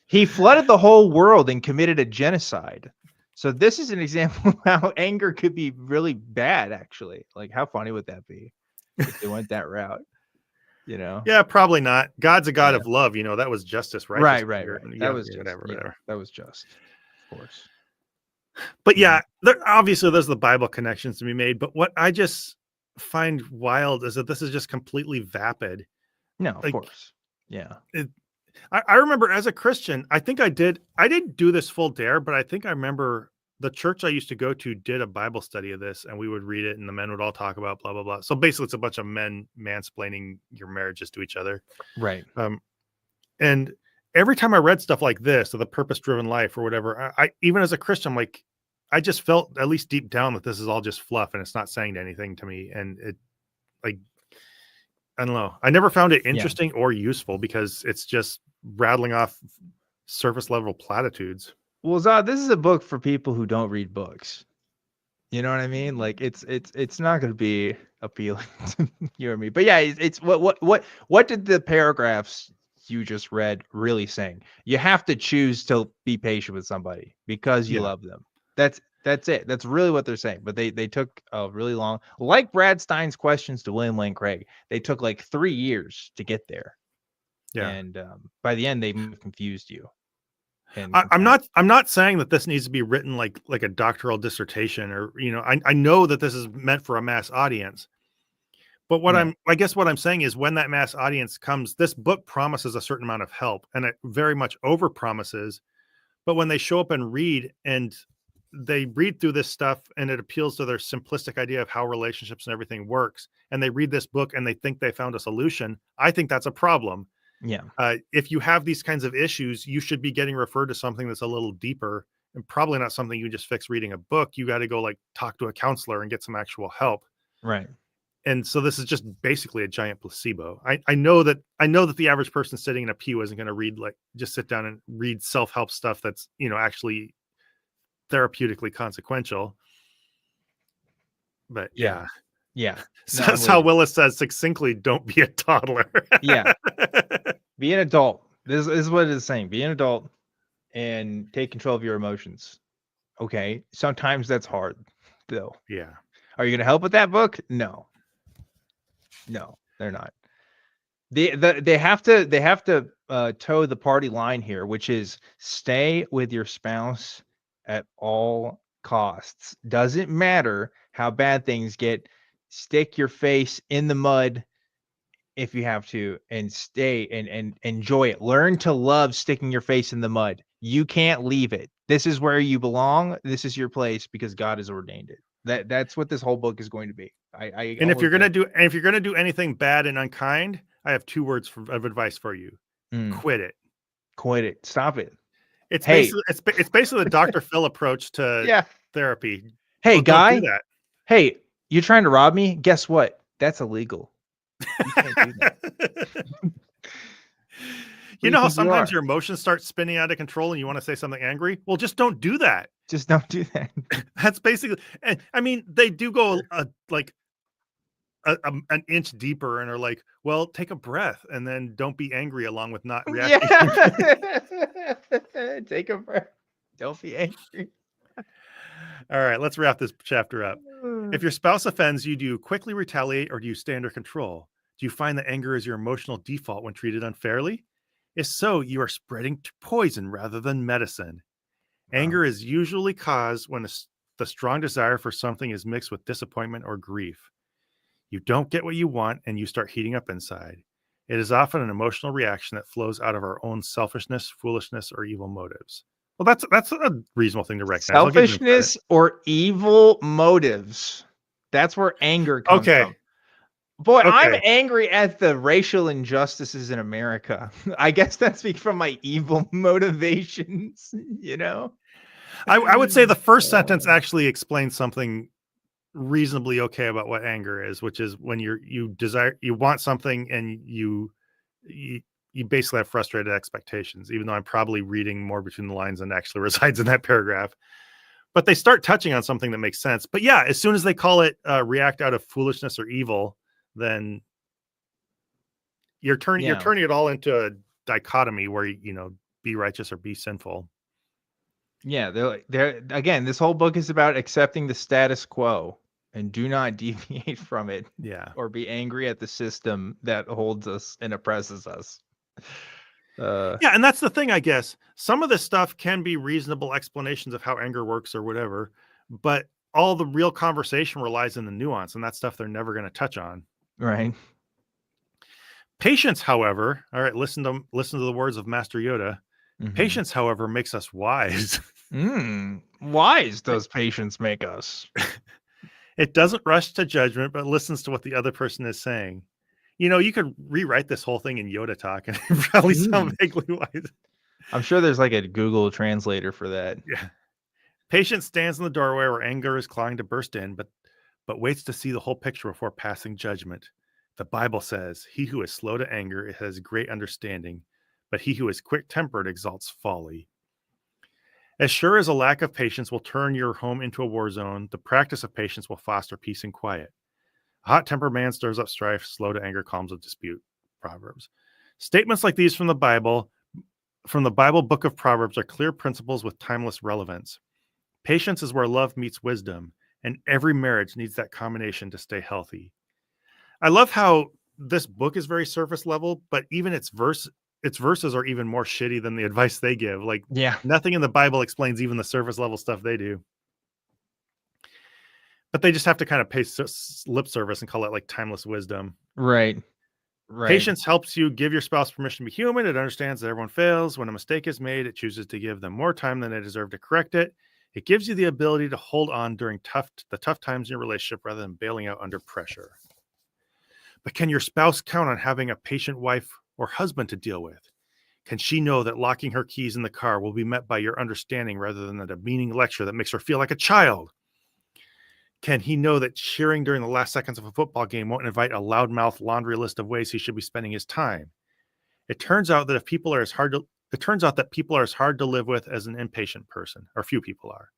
he flooded the whole world and committed a genocide. So this is an example of how anger could be really bad, actually. Like, how funny would that be if they went that route? You know? Yeah, probably not. God's a God of love. You know, that was justice, right? Right. That was whatever. That was just, of course. But yeah, obviously there's the Bible connections to be made. But what I just find wild is that this is just completely vapid. No, of Like, course. Yeah. I remember as a Christian, I didn't do this full dare, but I think I remember the church I used to go to did a Bible study of this, and we would read it, and the men would all talk about blah, blah, blah. So basically, it's a bunch of men mansplaining your marriages to each other. Right. And every time I read stuff like this, or the purpose-driven life or whatever, I even as a Christian, I'm like, I just felt at least deep down that this is all just fluff and it's not saying anything to me. And it, like, I don't know. I never found it interesting or useful because it's just rattling off surface level platitudes. Well, Zod, this is a book for people who don't read books. You know what I mean? Like it's not going to be appealing to you or me. But yeah, it's what did the paragraphs you just read really saying? You have to choose to be patient with somebody because you love them. That's it. That's really what they're saying. But they took a really long, like Brad Stine's questions to William Lane Craig. They took like 3 years to get there. Yeah. And by the end, they confused you. I'm not saying that this needs to be written like a doctoral dissertation, or, you know, I know that this is meant for a mass audience. But what I guess what I'm saying is when that mass audience comes, this book promises a certain amount of help, and it very much over promises. But when they show up and they read through this stuff and it appeals to their simplistic idea of how relationships and everything works, and they read this book and they think they found a solution, I think that's a problem. Yeah. If you have these kinds of issues, you should be getting referred to something that's a little deeper, and probably not something you just fix reading a book. You got to go like talk to a counselor and get some actual help. Right. And so this is just basically a giant placebo. I know that the average person sitting in a pew isn't going to read, like, just sit down and read self-help stuff that's, you know, actually therapeutically consequential. But yeah. So that's how Willis says succinctly, don't be a toddler. Yeah. Be an adult. This is what it is saying. Be an adult and take control of your emotions. Okay. Sometimes that's hard, though. Yeah. Are you going to help with that book? No, they're not. They have to toe the party line here, which is stay with your spouse at all costs. Doesn't matter how bad things get. Stick your face in the mud if you have to, and stay and enjoy it. Learn to love sticking your face in the mud. You can't leave it. This is where you belong. This is your place because God has ordained it. That's what this whole book is going to be. And if you're gonna do anything bad and unkind, I have 2 words of advice for you. Quit it. Quit it. Stop it. It's basically the Dr. Phil approach to therapy. Hey, guy. Don't do that. Hey, you're trying to rob me? Guess what? That's illegal. You can't do that. You know how sometimes your emotions start spinning out of control and you want to say something angry? Well, just don't do that. Just don't do that. That's basically, I mean, they do go an inch deeper and are like, well, take a breath and then don't be angry along with not reacting. Yeah. Take a breath. Don't be angry. All right, let's wrap this chapter up. If your spouse offends you, do you quickly retaliate or do you stay under control? Do you find that anger is your emotional default when treated unfairly? If so, you are spreading poison rather than medicine. Wow. Anger is usually caused when the strong desire for something is mixed with disappointment or grief. You don't get what you want and you start heating up inside. It is often an emotional reaction that flows out of our own selfishness, foolishness, or evil motives. Well, that's a reasonable thing to recognize. Selfishness or evil motives. That's where anger comes from. Boy, okay. I'm angry at the racial injustices in America. I guess that's from my evil motivations, you know? I would say the first sentence actually explains something reasonably okay about what anger is, which is when you want something and you basically have frustrated expectations, even though I'm probably reading more between the lines than actually resides in that paragraph. But they start touching on something that makes sense. But yeah, as soon as they call it react out of foolishness or evil, then you're turning it all into a dichotomy where, you know, be righteous or be sinful. Yeah, they're again, this whole book is about accepting the status quo and do not deviate from it. Yeah. Or be angry at the system that holds us and oppresses us. Yeah, and that's the thing, I guess. Some of this stuff can be reasonable explanations of how anger works or whatever, but all the real conversation relies in the nuance, and that stuff they're never going to touch on. Right. Patience, however, all right, listen to the words of Master Yoda. Mhm. Patience, however, makes us wise. Wise does patience make us? It doesn't rush to judgment, but listens to what the other person is saying. You know, you could rewrite this whole thing in Yoda talk and it probably sound vaguely wise. I'm sure there's like a Google translator for that. Yeah. Patience stands in the doorway where anger is clawing to burst in, but waits to see the whole picture before passing judgment. The Bible says, "He who is slow to anger has great understanding, but he who is quick-tempered exalts folly." As sure as a lack of patience will turn your home into a war zone, the practice of patience will foster peace and quiet. A hot-tempered man stirs up strife, slow to anger calms a dispute. Proverbs. Statements like these from the Bible book of Proverbs, are clear principles with timeless relevance. Patience is where love meets wisdom, and every marriage needs that combination to stay healthy. I love how this book is very surface level, but even its verses are even more shitty than the advice they give. Like, Yeah. nothing in the Bible explains even the surface level stuff they do. But they just have to kind of pay lip service and call it like timeless wisdom. Right. Patience helps you give your spouse permission to be human. It understands that everyone fails. When a mistake is made, it chooses to give them more time than they deserve to correct it. It gives you the ability to hold on during the tough times in your relationship rather than bailing out under pressure. But can your spouse count on having a patient wife or husband to deal with? Can she know that locking her keys in the car will be met by your understanding rather than a demeaning lecture that makes her feel like a child? Can he know that cheering during the last seconds of a football game won't invite a loudmouth laundry list of ways he should be spending his time? It turns out that people are as hard to live with as an impatient person, or few people are.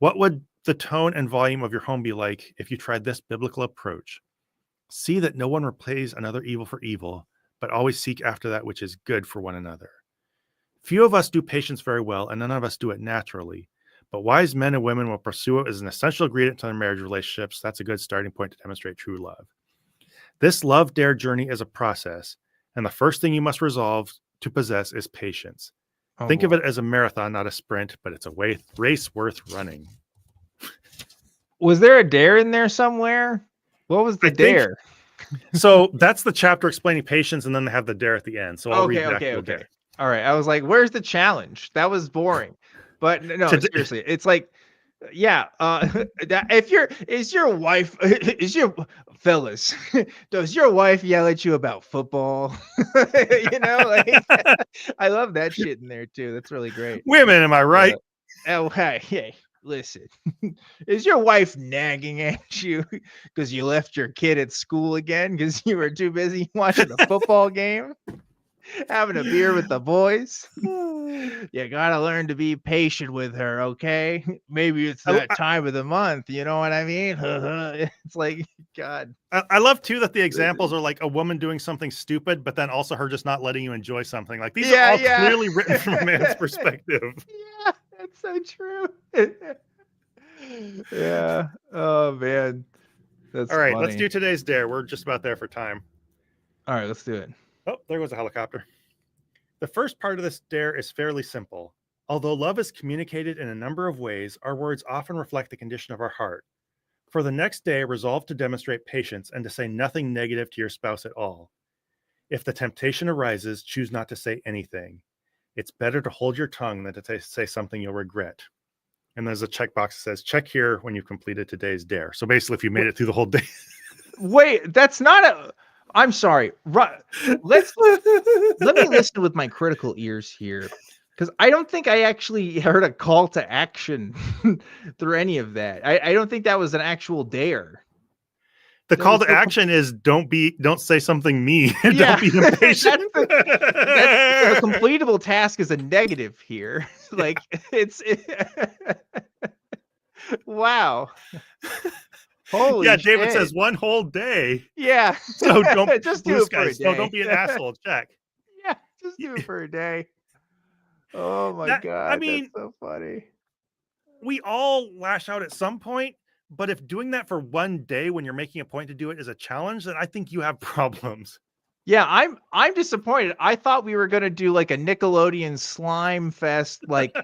What would the tone and volume of your home be like if you tried this biblical approach? See that no one repays another evil for evil, but always seek after that which is good for one another. Few of us do patience very well, and none of us do it naturally. But wise men and women will pursue it as an essential ingredient to their marriage relationships. That's a good starting point to demonstrate true love. This love dare journey is a process, and the first thing you must resolve to possess is patience. Think of it as a marathon, not a sprint, but it's a race worth running. Was there a dare in there somewhere? What was the dare? So that's the chapter explaining patience, and then they have the dare at the end. So I'll read the actual dare. All right. I was like, where's the challenge? That was boring. But no, seriously, it's like, yeah. Is your wife, fellas, does your wife yell at you about football? You know, like, I love that shit in there too. That's really great. Women, am I right? Hey, listen, is your wife nagging at you because you left your kid at school again because you were too busy watching a football game? Having a beer with the boys? You gotta learn to be patient with her, okay? Maybe it's that time of the month, you know what I mean? It's like, God. I love too that the examples are like a woman doing something stupid, but then also her just not letting you enjoy something. Like, these are all clearly written from a man's perspective. Yeah, that's so true. Yeah. Oh man. That's all right. funny. Let's do today's dare. We're just about there for time. All right, let's do it. Oh, there goes a helicopter. The first part of this dare is fairly simple. Although love is communicated in a number of ways, our words often reflect the condition of our heart. For the next day, resolve to demonstrate patience and to say nothing negative to your spouse at all. If the temptation arises, choose not to say anything. It's better to hold your tongue than to say something you'll regret. And there's a checkbox that says, check here when you've completed today's dare. So basically, if you made it through the whole day. Wait, that's not a... I'm sorry. Let me listen with my critical ears here, because I don't think I actually heard a call to action through any of that. I don't think that was an actual dare. The call to action is don't say something mean. Don't be impatient. The completable task is a negative here. Like, wow. Holy yeah, David shit. says 1 whole day. Yeah. So don't just do it for a day. So don't be an asshole. Check. Yeah, just do it for a day. Oh my God. I mean, that's so funny. We all lash out at some point, but if doing that for 1 day when you're making a point to do it is a challenge, then I think you have problems. Yeah, I'm disappointed. I thought we were gonna do like a Nickelodeon slime fest, like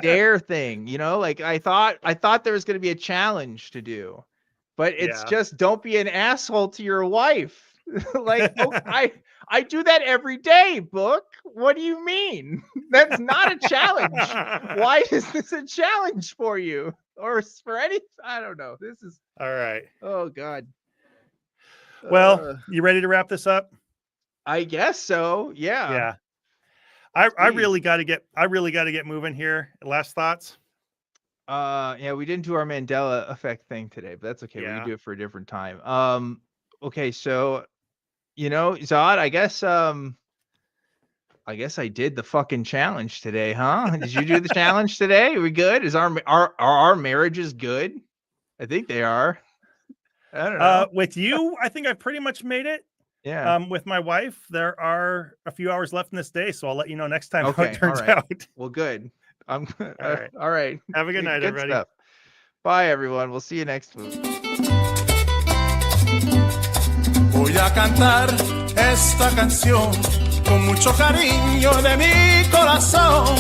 dare thing, you know? Like I thought there was gonna be a challenge to do. But it's just don't be an asshole to your wife. Like, oh, I do that every day, book. What do you mean? That's not a challenge. Why is this a challenge for you? Or for any? I don't know. This is all right. Oh God. Well, you ready to wrap this up? I guess so. Yeah. Yeah. I really got to get moving here. Last thoughts? Yeah, we didn't do our Mandela effect thing today, but that's okay. We can do it for a different time. Okay, so Zod, I guess I did the fucking challenge today, huh? Did you do the challenge today? Are we good? Is our marriages good? I think they are. I don't know. With you, I think I've pretty much made it. Yeah. With my wife, there are a few hours left in this day, so I'll let you know next time how Okay, it turns all right. out. Well, good. All right. All right. Have a good night, everybody. Stuff. Bye, everyone. We'll see you next week. Voy a cantar esta canción con mucho cariño de mi corazón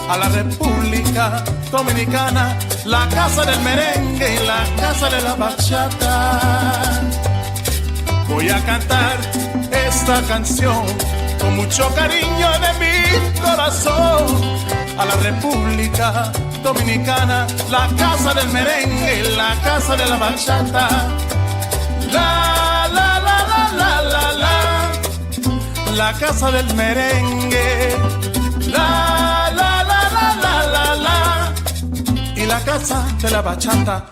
a la República Dominicana, la casa del merengue y la casa de la bachata. Voy a cantar esta canción con mucho cariño de mi corazón a la República Dominicana, la casa del merengue y la casa de la bachata. La, la, la, la, la, la, la, la casa del merengue. La, la, la, la, la, la, la, y la casa de la bachata.